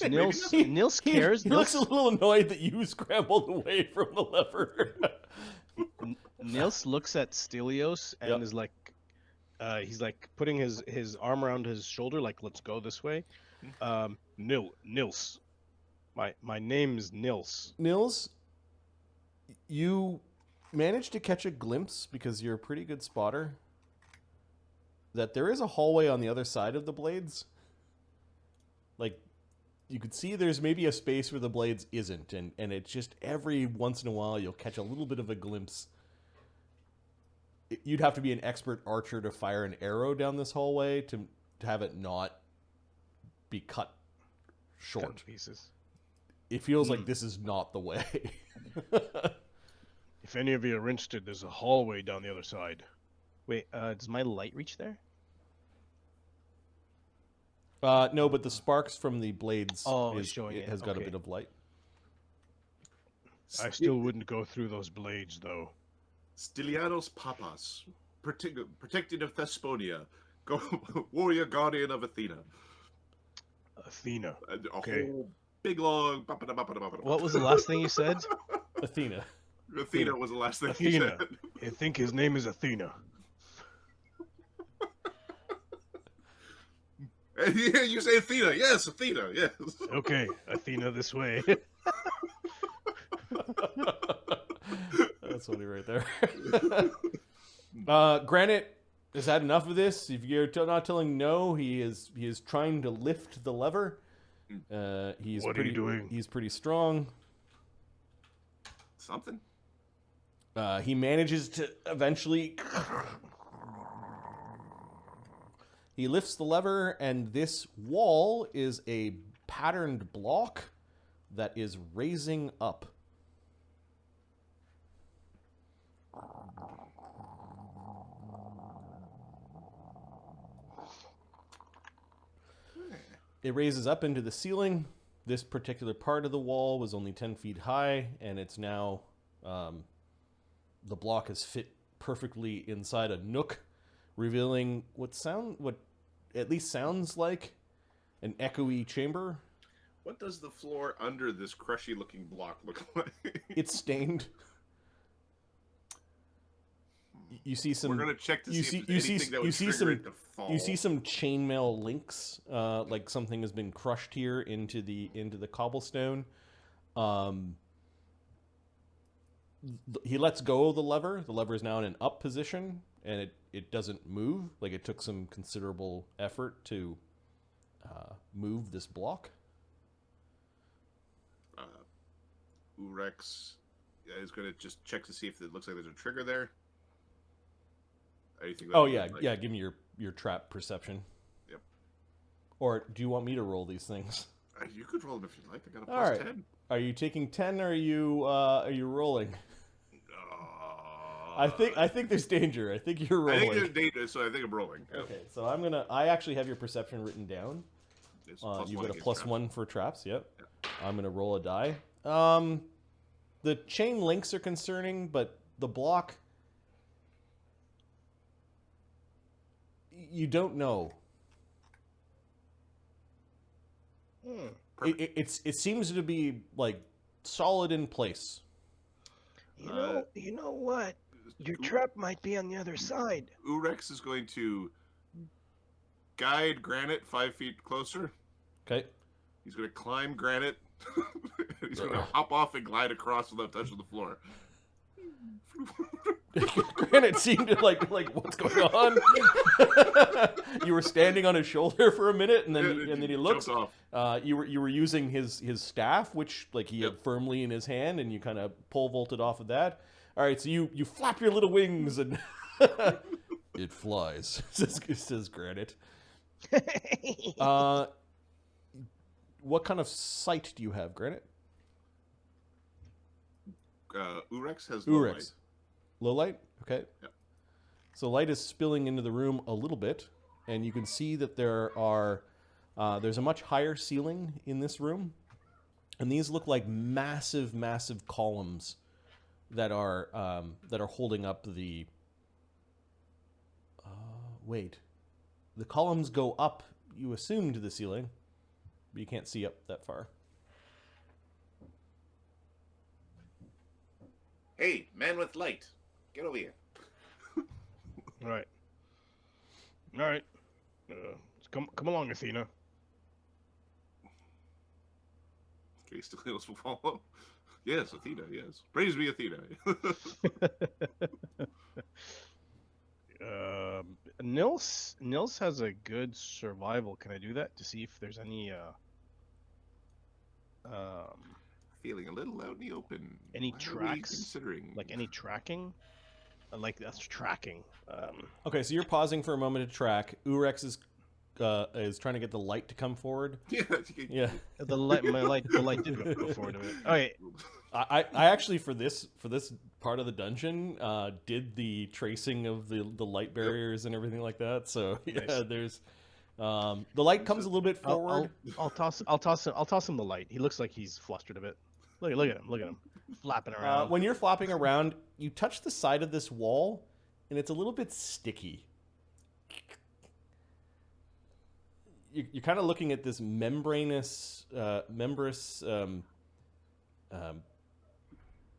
Nils cares. He looks a little annoyed that you scrambled away from the lever. Nils looks at Stelios and is like, he's like putting his arm around his shoulder, like, let's go this way. Nils. My name is Nils. Nils, you managed to catch a glimpse, because you're a pretty good spotter, that there is a hallway on the other side of the blades. Like, you could see there's maybe a space where the blades isn't, and it's just every once in a while you'll catch a little bit of a glimpse. You'd have to be an expert archer to fire an arrow down this hallway to have it not be cut short. Cut to pieces. It feels like this is not the way. If any of you are interested, there's a hallway down the other side. Wait, does my light reach there? No, but the sparks from the blades has got a Okay. bit of light. I still wouldn't go through those blades, though. Stylianos Papas, protected of Thesponia, warrior guardian of Athena. Athena. A Okay. whole big long. What was the last thing you said? Athena. Athena was the last thing he Athena. said. I think his name is Athena. And yeah, you say Athena. Yes, Athena. Yes. Okay, Athena this way. That's funny right there. Granite has had enough of this. If you're not telling no, he is trying to lift the lever. He's What are you doing? He's pretty strong. Something. He manages to eventually. He lifts the lever, and this wall is a patterned block that is raising up. It raises up into the ceiling. This particular part of the wall was only 10 feet high, and it's now, the block has fit perfectly inside a nook, revealing what at least sounds like an echoey chamber. What does the floor under this crushy-looking block look like? It's stained. You see some. We're gonna check to see if there's anything that would you see trigger some. it to fall. You see some chainmail links, like something has been crushed here into the cobblestone. He lets go of the lever. The lever is now in an up position, and it doesn't move. Like, it took some considerable effort to move this block. Urex is going to just check to see if it looks like there's a trigger there. Anything that Oh would, yeah, like... yeah. Give me your trap perception. Yep. Or do you want me to roll these things? You could roll them if you like. I got a All plus right. 10. Are you taking 10 or are you rolling? I think there's danger. I think you're rolling. I think there's danger, so I think I'm rolling. Yep. Okay, so I actually have your perception written down. You've got a +1 for traps. Yep. I'm gonna roll a die. The chain links are concerning, but the block, you don't know. It seems to be like solid in place. You know what? Your trap might be on the other side. Urex is going to guide Granite 5 feet closer. Okay. He's going to climb Granite. He's going to hop off and glide across without touching the floor. Granite seemed to like what's going on. You were standing on his shoulder for a minute, and then he looks. Off. You were using his staff, which like he had firmly in his hand, and you kind of pole vaulted off of that. All right, so you flap your little wings and it flies. says Granite. What kind of sight do you have, Granite? Urex has low light. Low light? Okay. Yep. So light is spilling into the room a little bit, and you can see that there's a much higher ceiling in this room, and these look like massive, massive columns that are holding up the. Wait, the columns go up. You assume to the ceiling, but you can't see up that far. Hey, man with light, get over here. All right. Come along, Athena. Okay, Stylianos will follow. Yes, Athena, yes. Praise be Athena. Nils has a good survival. Can I do that to see if there's any Feeling a little out in the open. any What are we tracks? considering? Like any tracking? Like that's tracking. Okay, so you're pausing for a moment to track. Urex is trying to get the light to come forward. Yeah. The light did go forward a bit. Okay. I actually for this part of the dungeon did the tracing of the light barriers and everything like that. So yeah, Nice. there's the light comes a little bit forward. I'll toss him the light. He looks like he's flustered a bit. Look at him, flapping around. When you're flopping around, you touch the side of this wall, and it's a little bit sticky. You're kind of looking at this membranous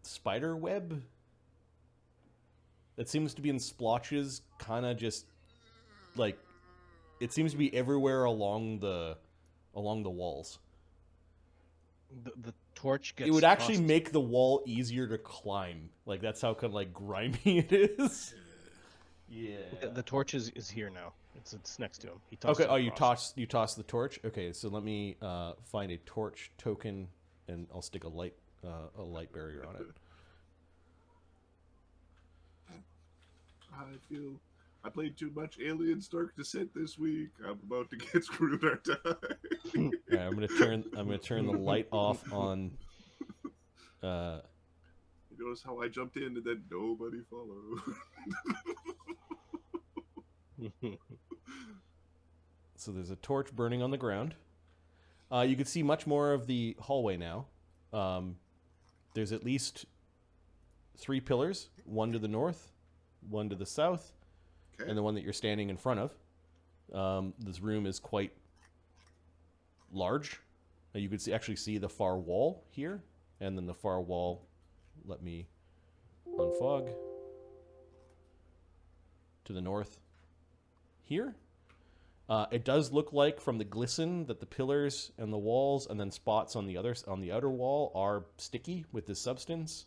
spider web that seems to be in splotches, kind of just like it seems to be everywhere along the walls. The torch gets. It would actually make the wall easier to climb. Like that's how kind of like grimy it is. Yeah. The torch is here now. It's next to him. He okay. Oh, you toss the torch. Okay, so let me find a torch token, and I'll stick a light barrier on it. I played too much Aliens Dark Descent this week. I'm about to get screwed or die. Yeah, I'm gonna turn the light off on. You notice how I jumped in and then nobody followed. So there's a torch burning on the ground. You can see much more of the hallway now. There's at least 3 pillars, one to the north, one to the south, okay, and the one that you're standing in front of. This room is quite large. You could actually see the far wall here, and then the far wall. Let me unfog. To the north here. It does look like from the glisten that the pillars and the walls and then spots on the outer wall are sticky with this substance.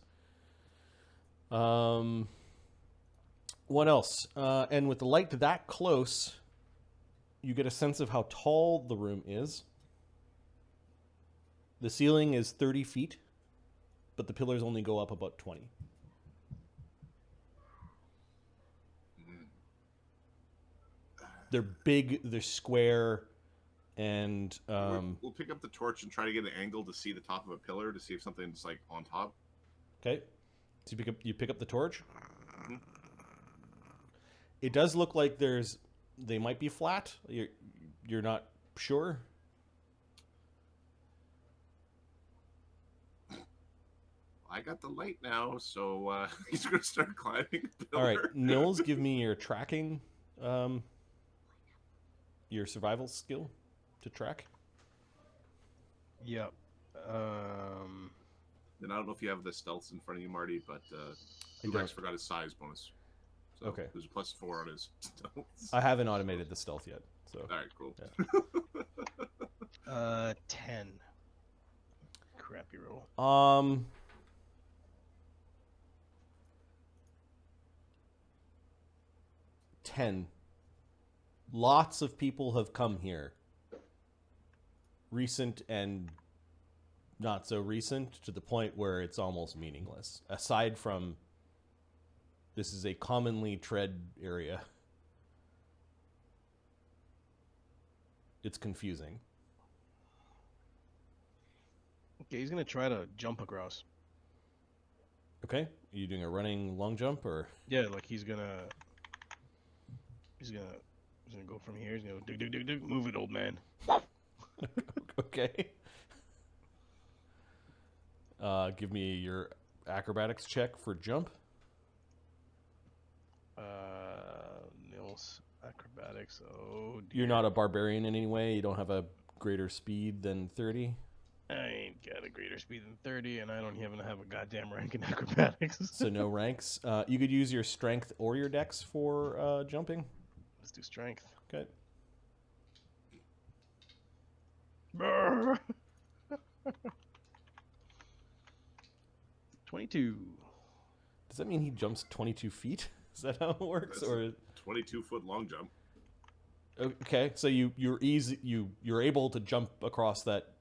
What else? And with the light that close, you get a sense of how tall the room is. The ceiling is 30 feet, but the pillars only go up about 20. They're big, they're square, and we'll pick up the torch and try to get an angle to see the top of a pillar to see if something's like on top. Okay, so you pick up the torch. Mm-hmm. It does look like they might be flat. You're not sure. I got the light now, so he's gonna start climbing the pillar. All right, Nils, give me your tracking. Your survival skill to track. Yep. And I don't know if you have the stealths in front of you, Marty, but Rex forgot his size bonus. So okay. There's a +4 on his stealths. I haven't automated the stealth yet. So. All right, cool. Yeah. 10. Crappy roll. 10. Lots of people have come here. Recent and not so recent, to the point where it's almost meaningless. Aside from, this is a commonly tread area. It's confusing. Okay, he's gonna try to jump across. Okay, are you doing a running long jump or? Yeah, like he's gonna go from here. He's gonna go dig. Move it, old man. Okay. Give me your acrobatics check for jump. Nils acrobatics. Oh, dear. You're not a barbarian in any way. You don't have a greater speed than 30. I ain't got a greater speed than 30, and I don't even have a goddamn rank in acrobatics. So no ranks. You could use your strength or your dex for jumping. Let's do strength. Okay. 22. Does that mean he jumps 22 feet? Is that how it works? That's or 22-foot long jump. Okay, so you're able to jump across that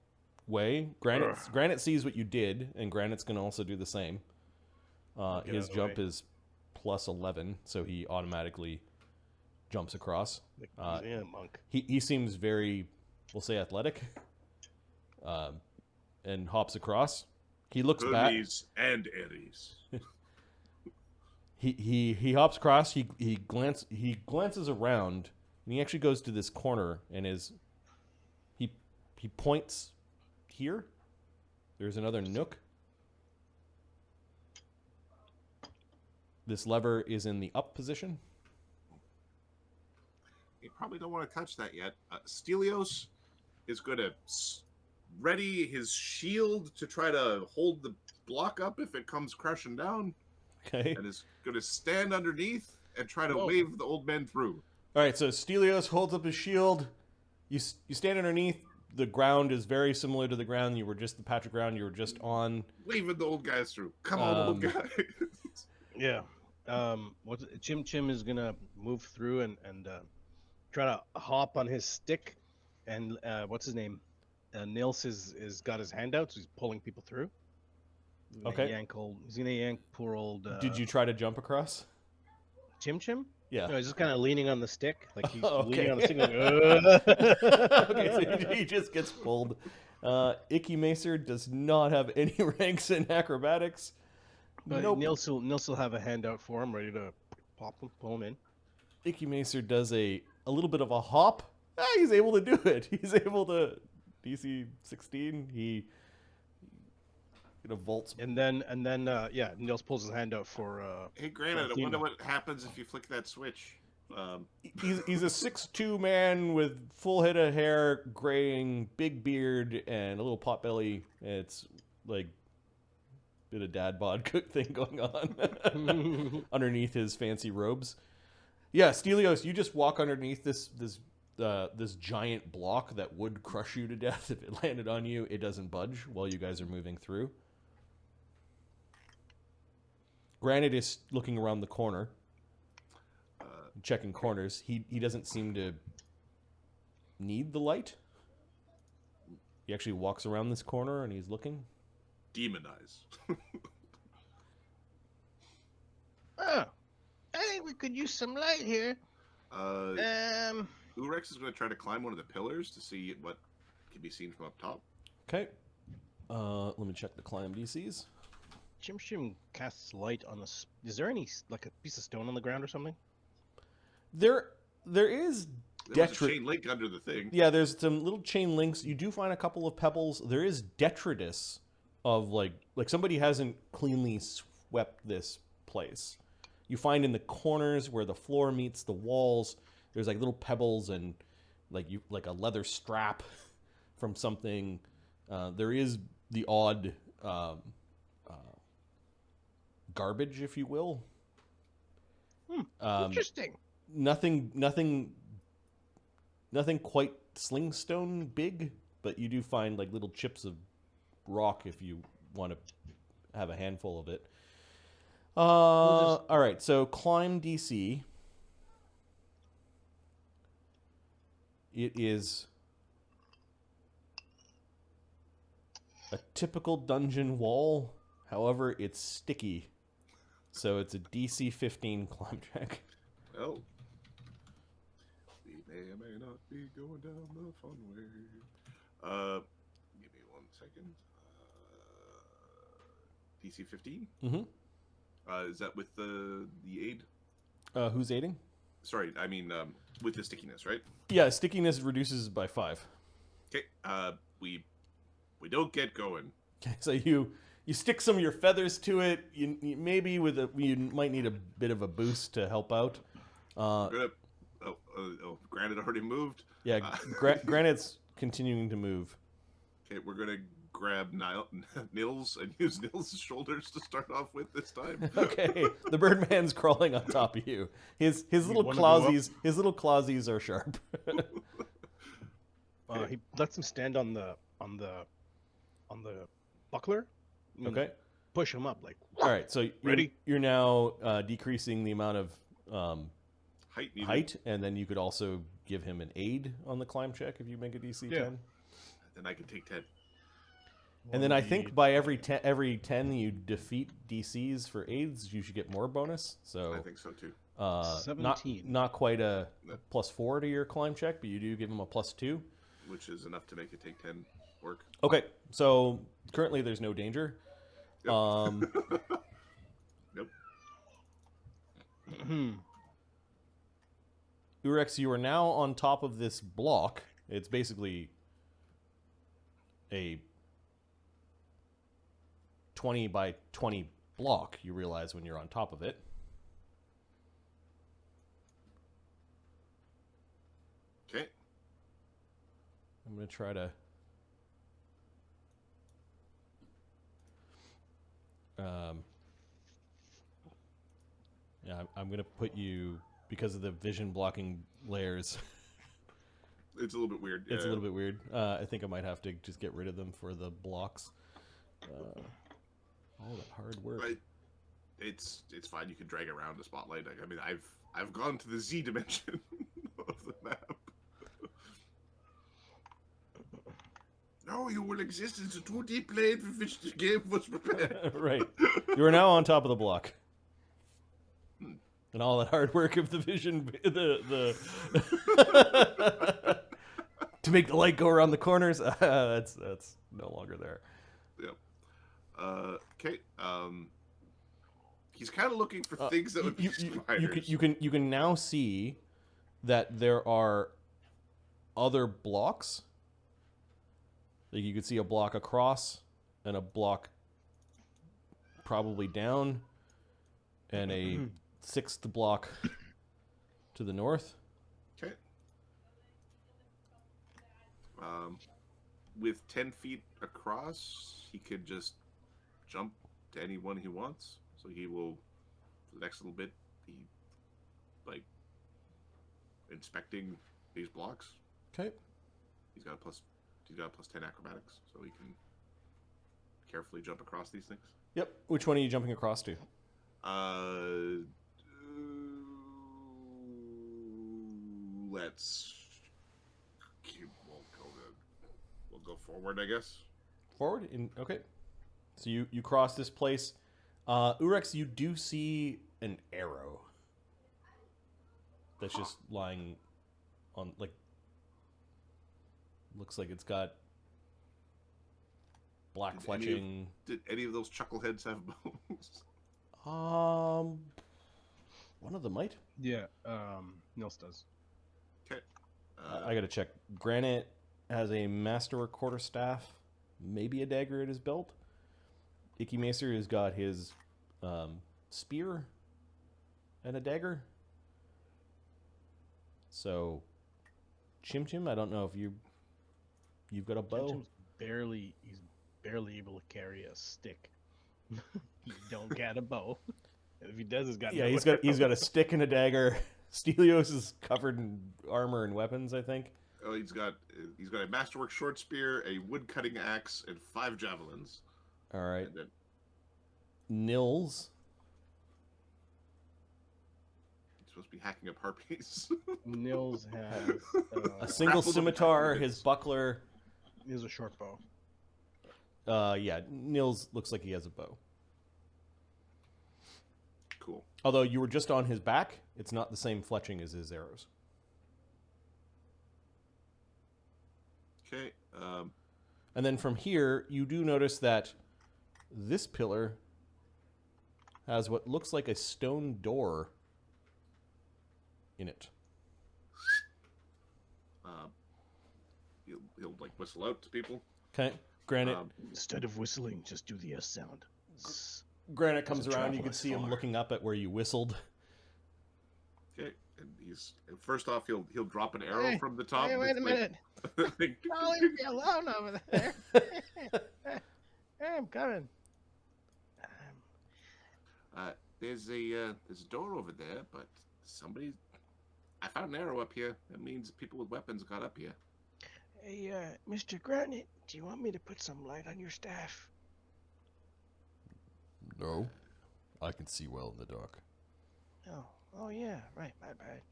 way. Granite sees what you did, and Granite's going to also do the same. His jump is plus 11, so he automatically jumps across. Yeah, monk. He seems very, we'll say, athletic, and hops across. He looks back. Hermes and Ares. He hops across. He glances around, and he actually goes to this corner and he points here. There's another nook. This lever is in the up position. You probably don't want to touch that yet. Stelios is going to ready his shield to try to hold the block up if it comes crashing down. Okay. And is going to stand underneath and try to wave the old men through. All right, so Stelios holds up his shield. You stand underneath. The ground is very similar to the ground the patch of ground you were just on. Waving the old guys through. Come on, old guys. Yeah. Chim Chim is gonna move through and try to hop on his stick, and what's his name? Nils is got his hand out, so he's pulling people through. Okay. He's gonna yank poor old. Did you try to jump across? Chim Chim? Yeah. No, he's just kind of leaning on the stick, like he's Okay. leaning on the stick. Like, Okay, so he just gets pulled. Icky Macer does not have any ranks in acrobatics. but Nope. Nils will have a hand out for him, ready to pull him in. Icky Macer does a little bit of a hop. He's able to do it. He's able to DC 16. He vaults. And then Nils pulls his hand out for. Hey, granted, I wonder what happens if you flick that switch. He's a 6'2" man with full head of hair, graying, big beard, and a little pot belly. It's like a bit of dad bod thing going on underneath his fancy robes. Yeah, Stelios, you just walk underneath this giant block that would crush you to death if it landed on you. It doesn't budge while you guys are moving through. Granted is looking around the corner, checking corners. He doesn't seem to need the light. He actually walks around this corner and he's looking. Demonize. I think we could use some light here. Urex is going to try to climb one of the pillars to see what can be seen from up top. Okay. Let me check the climb DCs. Chim Chim casts light on the. Is there any like a piece of stone on the ground or something? There is There was a chain link under the thing. Yeah, there's some little chain links. You do find a couple of pebbles. There is detritus of like somebody hasn't cleanly swept this place. You find in the corners where the floor meets the walls, there's like little pebbles and like a leather strap from something. There is the odd garbage, if you will. Interesting. Nothing quite slingstone big, but you do find like little chips of rock if you want to have a handful of it. All right, so climb DC. It is a typical dungeon wall. However, it's sticky. So it's a DC 15 climb check. Well, we may or may not be going down the fun way. Give me 1 second. DC 15? Mm-hmm. Is that with the aid? Who's aiding? Sorry, I mean with the stickiness, right? Yeah, stickiness reduces by 5. Okay. We don't get going. Okay, so you stick some of your feathers to it. You maybe you might need a bit of a boost to help out. Granite already moved. Yeah, Granite's continuing to move. Okay, we're gonna grab Nils and use Nils' shoulders to start off with this time. Okay, the Birdman's crawling on top of you. His little clawsies are sharp. He lets him stand on the buckler. Okay. Push him up like. All right, so ready? You're now decreasing the amount of height, and then you could also give him an aid on the climb check if you make a DC 10. Then I can take 10. And then I think by every 10 you defeat DCs for aids, you should get more bonus. So I think so too. 17. Not quite a +4 to your climb check, but you do give him a +2, which is enough to make it take 10 work. Okay, so currently there's no danger. Yep. Nope. Urex, you are now on top of this block. It's basically a 20 by 20 block, you realize when you're on top of it. I'm going to try to... yeah, I'm going to put you, because of the vision blocking layers... It's a little bit weird. It's a little bit weird. I think I might have to just get rid of them for the blocks. All that hard work. But it's fine. You can drag around the spotlight. I mean, I've gone to the Z dimension of the map. No, you will exist in the 2D plane for which the game was prepared. Right. You are now on top of the block. And all that hard work of the vision, to make the light go around the corners, that's no longer there. Yep. Okay. He's kind of looking for things that would be spiders. You can now see that there are other blocks. Like you could see a block across and a block probably down, and a sixth block to the north. Okay. With 10 feet across, he could just jump to anyone he wants. So he will, for the next little bit, be like inspecting these blocks. Okay. He's got a plus 10 acrobatics, so he can carefully jump across these things. Yep. Which one are you jumping across to? We'll go forward, I guess. Forward? Okay. So you cross this place. Urex, you do see an arrow that's just lying on, like, looks like it's got black fletching. Did any of those chuckleheads have bones? One of them might. Yeah, Nils does. Okay. I gotta check. Granite has a master quarterstaff, maybe a dagger at his belt. Icky Macer has got his spear and a dagger. So, Chim Chim, I don't know if you've got a bow. Chim Chim's he's barely able to carry a stick. He don't get a bow. If he does, he's got he's got a stick and a dagger. Stelios is covered in armor and weapons, I think. Oh, he's got a masterwork short spear, a wood cutting axe, and 5 javelins. All right. Then... Nils. He's supposed to be hacking up harpies. Nils has a single scimitar, his buckler. He has a short bow. Yeah, Nils looks like he has a bow. Cool. Although you were just on his back, it's not the same fletching as his arrows. Okay. And then from here, you do notice that this pillar has what looks like a stone door in it. He'll like whistle out to people. Okay. Granite. Instead of whistling, just do the S sound. Granite comes around. You can see him looking up at where you whistled. Okay, and he's first off he'll drop an arrow from the top. Hey, wait a minute! Don't leave me alone over there. I'm coming. There's a door over there, but I found an arrow up here. That means people with weapons got up here. Hey, Mr. Granite, do you want me to put some light on your staff? No, I can see well in the dark. Oh yeah, right, my bad.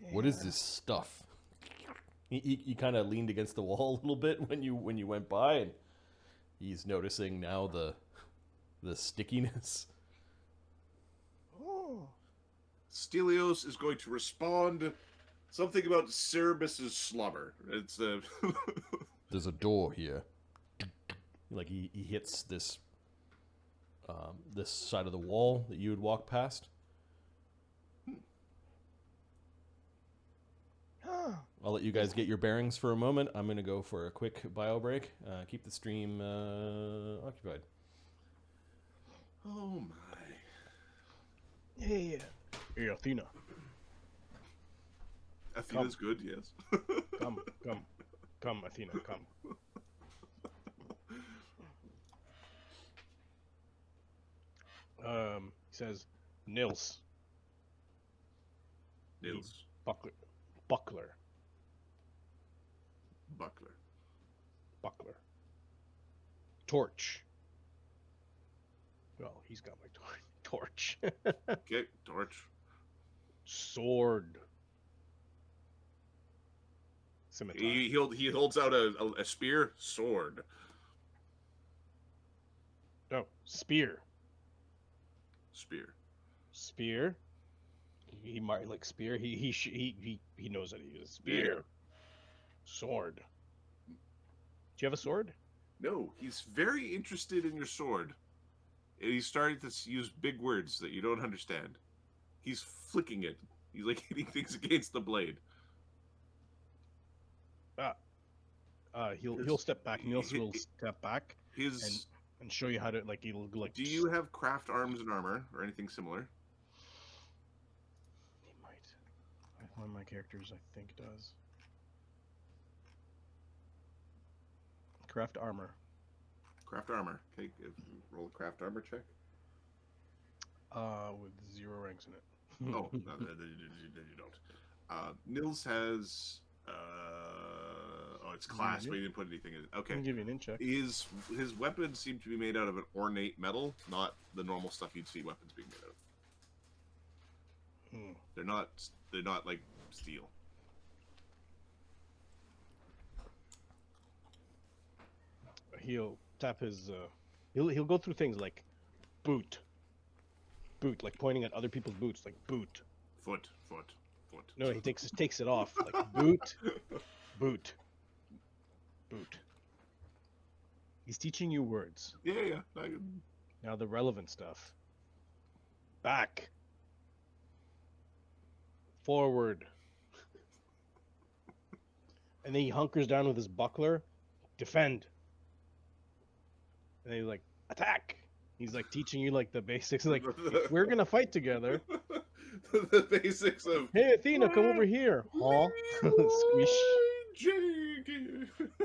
Yeah. What is this stuff? He kind of leaned against the wall a little bit when you went by, and he's noticing now the stickiness. Oh. Stelios is going to respond something about Cerebus's slobber. It's There's a door here. Like he hits this this side of the wall that you would walk past. I'll let you guys get your bearings for a moment. I'm going to go for a quick bio break. Keep the stream occupied. Oh my. Hey, Athena. Athena's good, yes. Come. Come, Athena, come. He says, Nils. Nils. Buckler. Buckler. Torch. Well, he's got my torch. Okay, torch. Sword. Scimitar. He holds out a spear. Sword. No, spear. Spear. He might like spear. He knows how to use spear. Sword. Do you have a sword? No, he's very interested in your sword. He's starting to use big words that you don't understand. He's flicking it. He's like hitting things against the blade. He'll step back. Nils will step back and show you how to like. He'll like. Do you have craft arms and armor or anything similar? He might. One of my characters, I think, does. Craft armor. Okay, roll a craft armor check. With 0 ranks in it. Oh, no, you don't. Nils has. It's class, but he didn't put anything in it. Okay. I can give you an in check. His weapons seem to be made out of an ornate metal, not the normal stuff you'd see weapons being made out of. They're not like steel. He'll tap his. He'll go through things like boot, like pointing at other people's boots, like boot. Foot. No, he takes it off, like boot. He's teaching you words. Yeah. Now the relevant stuff. Back. Forward. And then he hunkers down with his buckler. Defend. And then he's like, attack. He's like teaching you like the basics. Like, if we're gonna fight together. The basics of. Hey, Athena, come over here. Huh? Squish.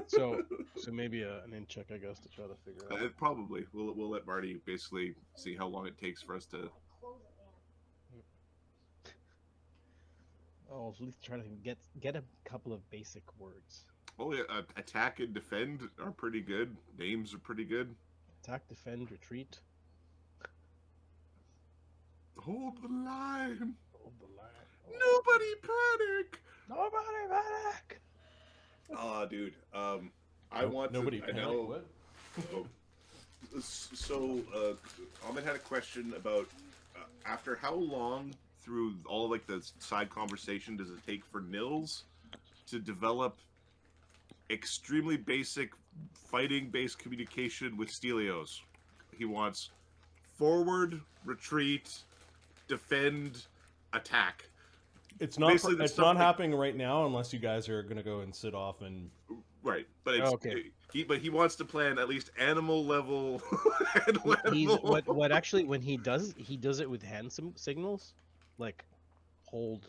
So maybe an in check, I guess, to try to figure it out. Probably. We'll let Marty basically see how long it takes for us to. Oh, at least try to get a couple of basic words. Oh yeah, attack and defend are pretty good. Names are pretty good. Attack, defend, retreat. Hold the line. Nobody panic. panic. Dude. I want nobody to. panic. I know. What? So, Ahmed had a question about after how long through all like the side conversation does it take for Nils to develop extremely basic fighting-based communication with Stelios? He wants forward, retreat, defend, attack. It's not. It's not happening right now unless you guys are going to go and sit off and. Right, but it's okay. He wants to plan at least animal level. What actually when he does it with hand signals, like hold.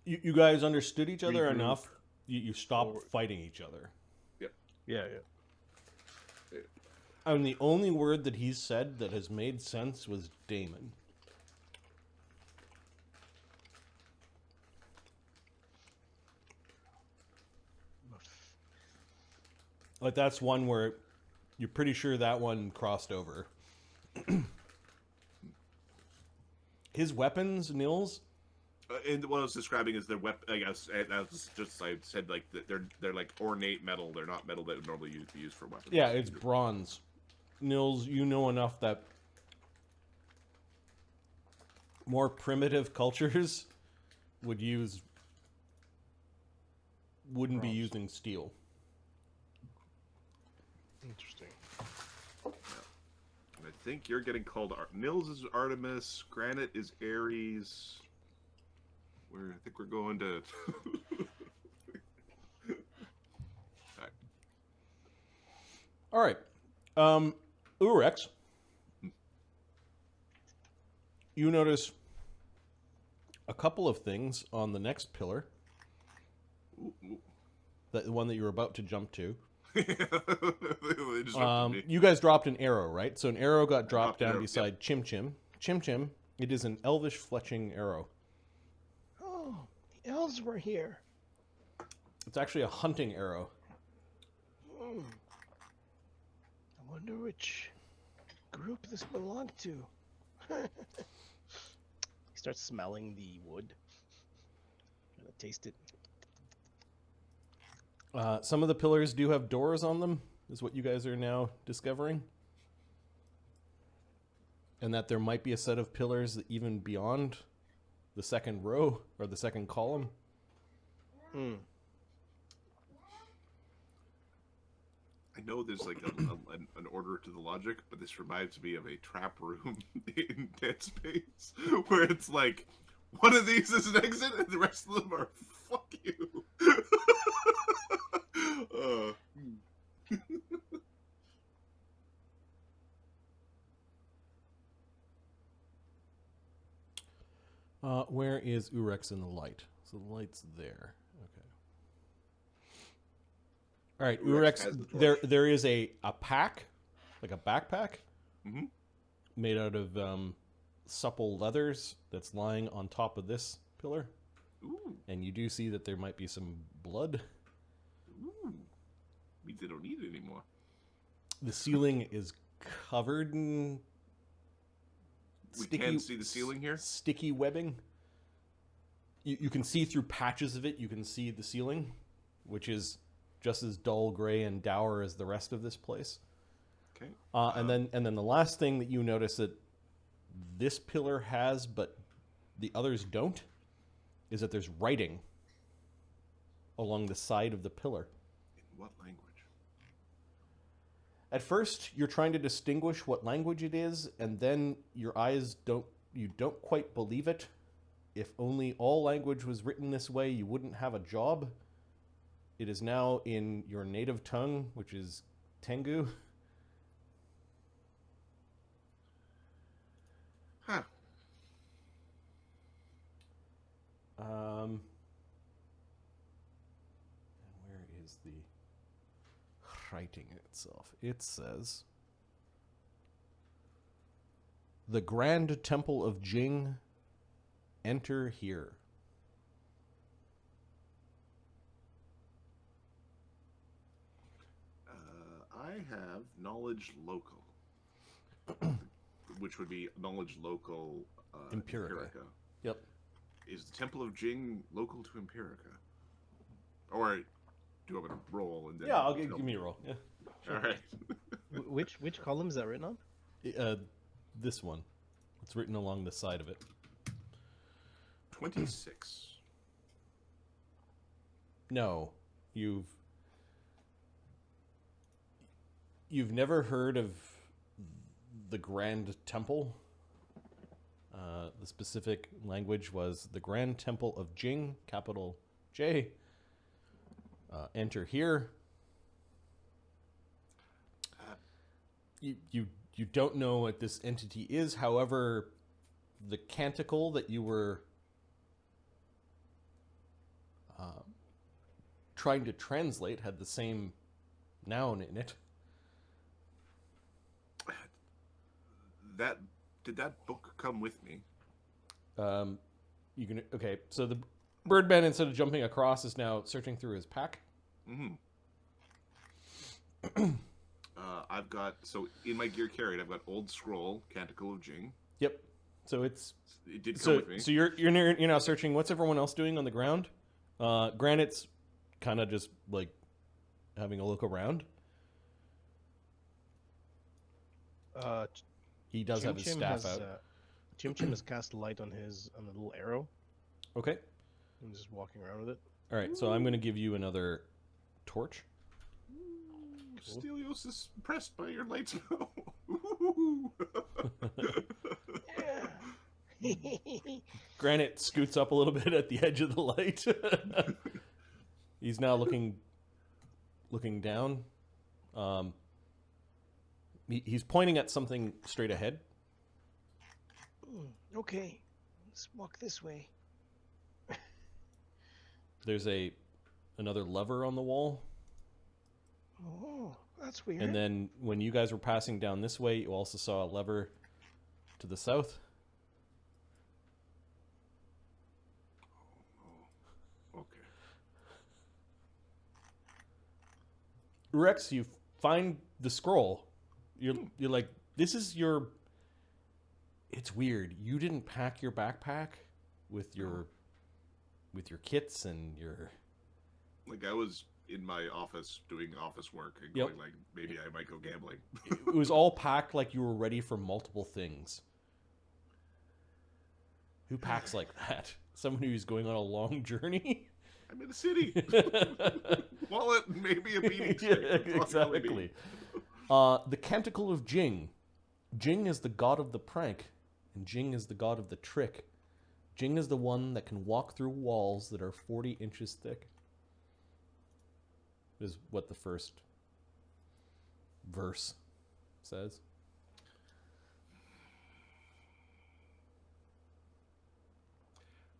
You guys understood each other Regroup. enough. You stopped fighting each other. Yeah. And the only word that he said that has made sense was Damon. Like that's one where you're pretty sure that one crossed over. His weapons, Nils. And what I was describing is their weapon. I guess I said like they're like ornate metal. They're not metal that would normally be used for weapons. Yeah, it's bronze. Nils, you know enough that more primitive cultures wouldn't be using steel. Interesting. Yeah. And I think you're getting called. Nils is Artemis. Granite is Ares. I think we're going to. All right. Urex. You notice a couple of things on the next pillar the one that you were about to jump to. They disrupted me. You guys dropped an arrow, right? So an arrow got dropped down arrow, beside Chim Chim. Chim Chim, it is an elvish fletching arrow. Oh, the elves were here. It's actually a hunting arrow. I wonder which group this belonged to. He starts smelling the wood. Gonna taste it. Some of the pillars do have doors on them, is what you guys are now discovering. And that there might be a set of pillars even beyond the second row or the second column. I know there's like an order to the logic, but this reminds me of a trap room in Dead Space, where it's like, one of these is an exit, and the rest of them are fuck you. Where is Urex in the light? So the light's there. Okay. All right, Urex. There is a pack, like a backpack, made out of supple leathers that's lying on top of this pillar. Ooh. And you do see that there might be some blood. Ooh. Means they don't need it anymore. The ceiling is covered in We can see the ceiling here? sticky webbing. You can see through patches of it. You can see the ceiling, which is just as dull gray and dour as the rest of this place. Okay. And then the last thing that you notice that this pillar has, but the others don't, is that there's writing along the side of the pillar. In what language? At first, you're trying to distinguish what language it is, and then your eyes don't quite believe it. If only all language was written this way, you wouldn't have a job. It is now in your native tongue, which is Tengu. Huh. And where is the writing itself? It says, "The Grande Temple of Jing, enter here." I have knowledge local, which would be knowledge local Empirica. Yep. Is the Temple of Jing local to Empirica? Or do I want to roll and then? Yeah, give me a roll. Yeah. All right. Which column is that written on? This one. It's written along the side of it. 26. No, you've never heard of the Grand Temple. The specific language was the Grand Temple of Jing, capital J. Enter here. You don't know what this entity is. However, the canticle that you were trying to translate had the same noun in it. Did that book come with me? You can okay. So the Birdman, instead of jumping across, is now searching through his pack. Mm-hmm. I've got, so in my gear carried, I've got Old Scroll, Canticle of Jing. Yep. So it did come with me. So you're now searching. What's everyone else doing on the ground? Granite's kind of just like having a look around. He does have his staff out. Chim Chim has cast light on the little arrow. Okay. I'm just walking around with it. All right. So I'm going to give you another torch. Cool. Stelios is impressed by your light spell. Granite scoots up a little bit at the edge of the light. He's now looking down. He's pointing at something straight ahead. Okay, let's walk this way. There's a another lever on the wall. Oh, that's weird. And then when you guys were passing down this way, you also saw a lever to the south. Okay. Rex, you find the scroll. You're like, this is your... It's weird. You didn't pack your backpack with your kits and your... Like, I was in my office doing office work and Yep. going like, maybe I might go gambling. It was all packed like you were ready for multiple things. Who packs like that? Someone who's going on a long journey? I'm in the city. Wallet, maybe a beating stick. Yeah, exactly. The Canticle of Jing. Jing is the god of the prank, and Jing is the god of the trick. Jing is the one that can walk through walls that are 40 inches thick. Is what the first verse says.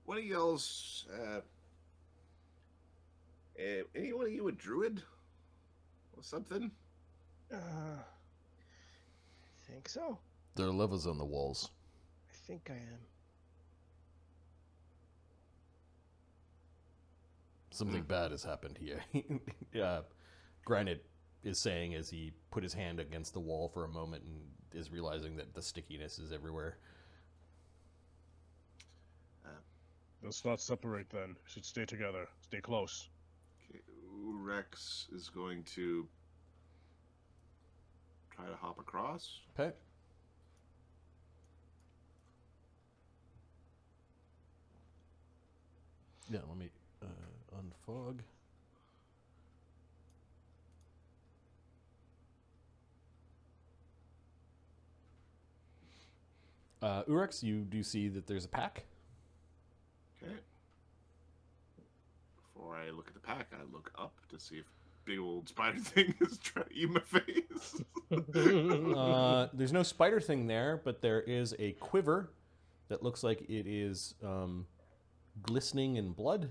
One of y'all's, anyone of you a druid? Or something? I think so. There are levers on the walls. I think I am. Something bad has happened here. Granite is saying as he put his hand against the wall for a moment and is realizing that the stickiness is everywhere. Let's not separate then. Should stay together. Stay close. Okay, Rex is going to try to hop across. Okay. Yeah, let me unfog. Urex, you do see that there's a pack. Okay. Before I look at the pack, I look up to see if big old spider thing is trying to eat my face. There's no spider thing there, but there is a quiver that looks like it is glistening in blood.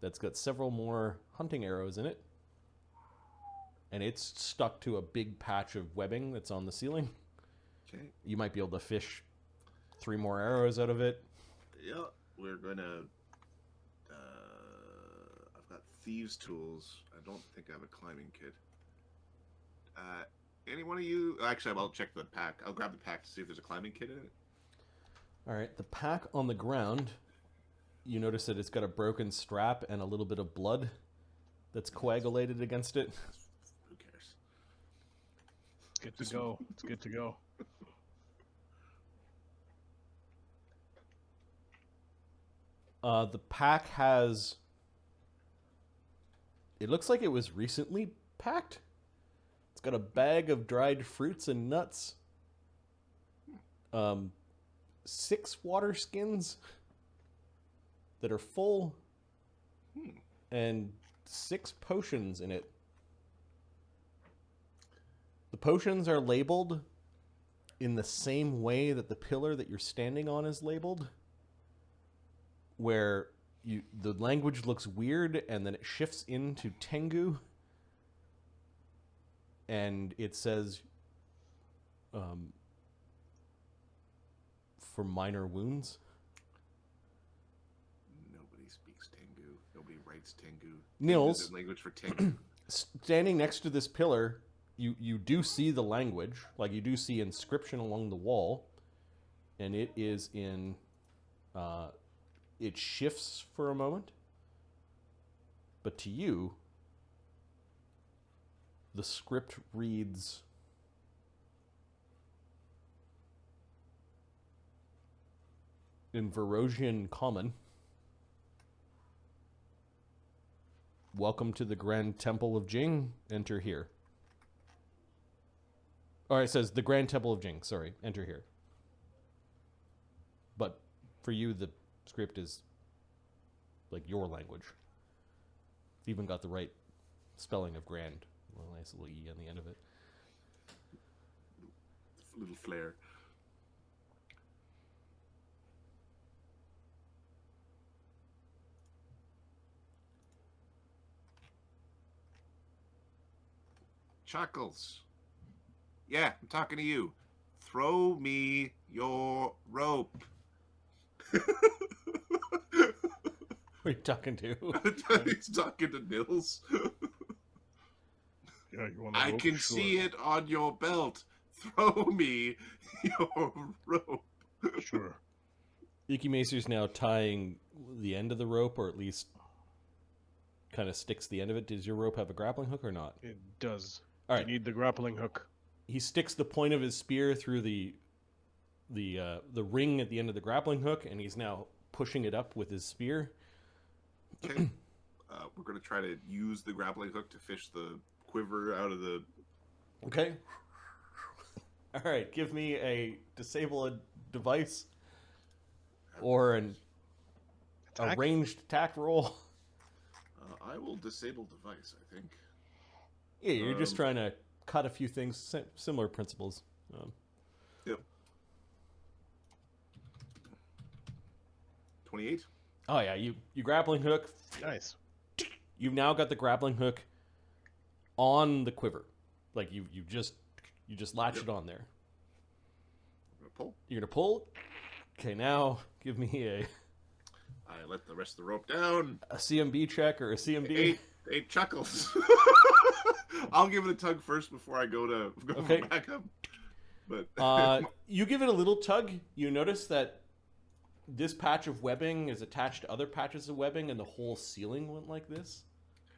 That's got several more hunting arrows in it. And it's stuck to a big patch of webbing that's on the ceiling. Okay. You might be able to fish 3 more arrows out of it. Yeah, we're gonna. I've got thieves' tools. I don't think I have a climbing kit. Any one of you? Actually, I'll check the pack. I'll grab the pack to see if there's a climbing kit in it. All right, the pack on the ground. You notice that it's got a broken strap and a little bit of blood that's coagulated against it. Who cares? It's good to go. It's good to go. The pack has... It looks like it was recently packed. It's got a bag of dried fruits and nuts. 6 water skins that are full. And 6 potions in it. The potions are labeled in the same way that the pillar that you're standing on is labeled. Where the language looks weird and then it shifts into Tengu. And it says for minor wounds. Nobody speaks Tengu. Nobody writes Tengu. Nils, Tengu is the language for Tengu. standing next to this pillar, you do see the language. Like, you do see inscription along the wall. And it is in... it shifts for a moment. But to you, the script reads... in Verosian Common. Welcome to the Grand Temple of Jing. Enter here. Or it says the Grand Temple of Jing. Sorry, enter here. But for you, the script is like your language. It's even got the right spelling of grand. A nice little E on the end of it. Little flair. Chuckles. Yeah, I'm talking to you. Throw me your rope. Who are you talking to? He's talking to Nils. Yeah, you want a I rope? can Sure. see it on your belt. Throw me your rope. Sure. Icky Macer's now tying the end of the rope, or at least kind of sticks the end of it. Does your rope have a grappling hook or not? It does. All You right. need the grappling hook. He sticks the point of his spear through the ring at the end of the grappling hook, and he's now pushing it up with his spear. Okay. We're going to try to use the grappling hook to fish the quiver out of the... Okay. All right. Give me a disable a device or a Attack? ranged attack roll. I will disable device, I think. Yeah, you're just trying to cut a few things, similar principles. Yep. 28. Oh yeah, you grappling hook. Nice. You've now got the grappling hook on the quiver, like you just latch it on there. I'm gonna pull. You're gonna pull. Okay, now give me I let the rest of the rope down. a CMB check or a CMD. 8 chuckles. I'll give it a tug first before I go Okay. back up. But You give it a little tug. You notice that this patch of webbing is attached to other patches of webbing, and the whole ceiling went like this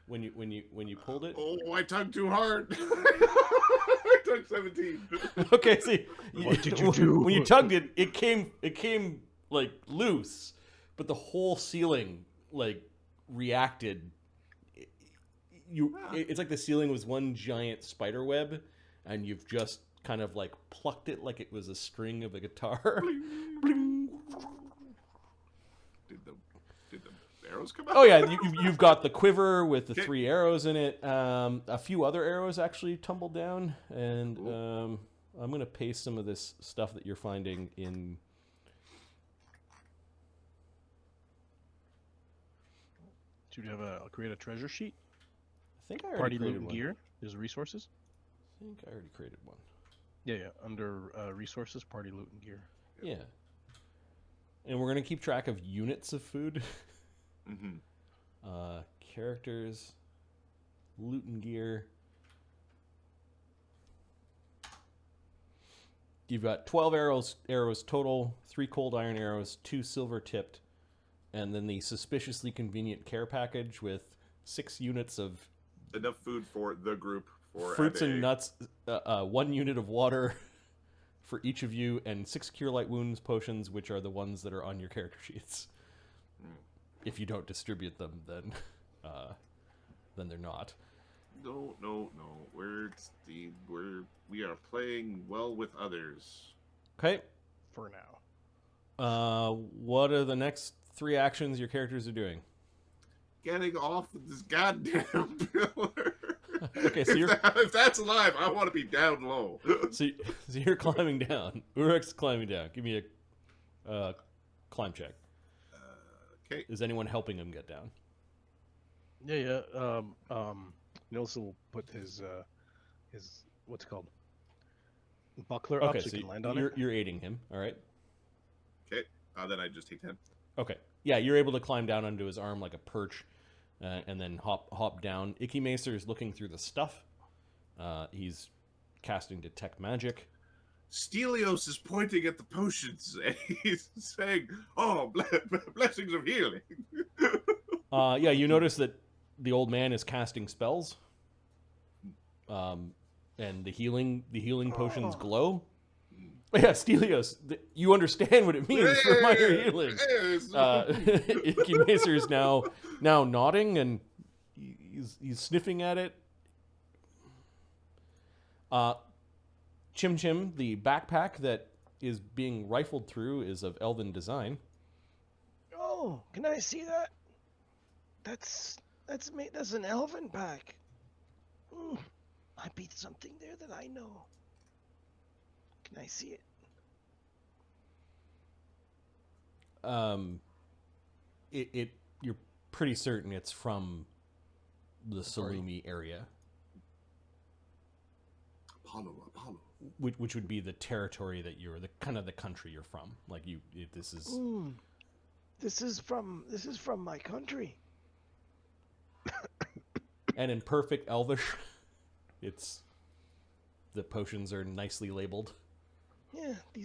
when you pulled it. oh, I tugged too hard. I tugged 17. Okay, see, What did you do? when you tugged it? It came like loose, but the whole ceiling like reacted. It's like the ceiling was one giant spider web, and you've just kind of like plucked it like it was a string of a guitar. Bling. Did the arrows come out? Oh yeah, you've got the quiver with the Okay. 3 arrows in it. A few other arrows actually tumbled down, and I'm gonna paste some of this stuff that you're finding in. Should you have create a treasure sheet? I think I already Party loot created and one. gear. There's resources. I think I already created one. Yeah. Under resources, party loot and gear. Yeah. And we're gonna keep track of units of food. Mm-hmm. Characters, loot and gear. You've got 12 arrows total, 3 cold iron arrows, 2 silver tipped, and then the suspiciously convenient care package with 6 units of Enough food for the group for fruits a and day. nuts, 1 unit of water for each of you, and 6 cure light wounds potions, which are the ones that are on your character sheets. If you don't distribute them, then they're not. No. We are playing well with others. Okay. For now. What are the next 3 actions your characters are doing? Getting off of this goddamn pillar. Okay, so if that's alive, I want to be down low. so you're climbing down. Urek's climbing down. Give me a climb check. Okay. Is anyone helping him get down? Yeah. Nils will put his what's it called? Buckler up Okay, so so he can land on it. you're aiding him. All right. Okay. Then I just take 10. Okay. Yeah, you're able to climb down onto his arm like a perch, and then hop down. Icky Macer is looking through the stuff. He's casting detect magic. Stelios is pointing at the potions and he's saying, "Oh, blessings of healing." Yeah, you notice that the old man is casting spells. And the healing potions glow. Yeah, Stelios, you understand what it means for minor healing. Icky Macer is now nodding, and he's sniffing at it. Chim Chim, the backpack that is being rifled through, is of elven design. Oh, can I see that? That's an elven pack. Might be something there that I know. Can I see it? You're pretty certain it's from the Salumi area. Apollo. Which would be the territory that you're the kind of the country you're from. Like this is. This is from my country. And in perfect Elvish, the potions are nicely labeled. Yeah, these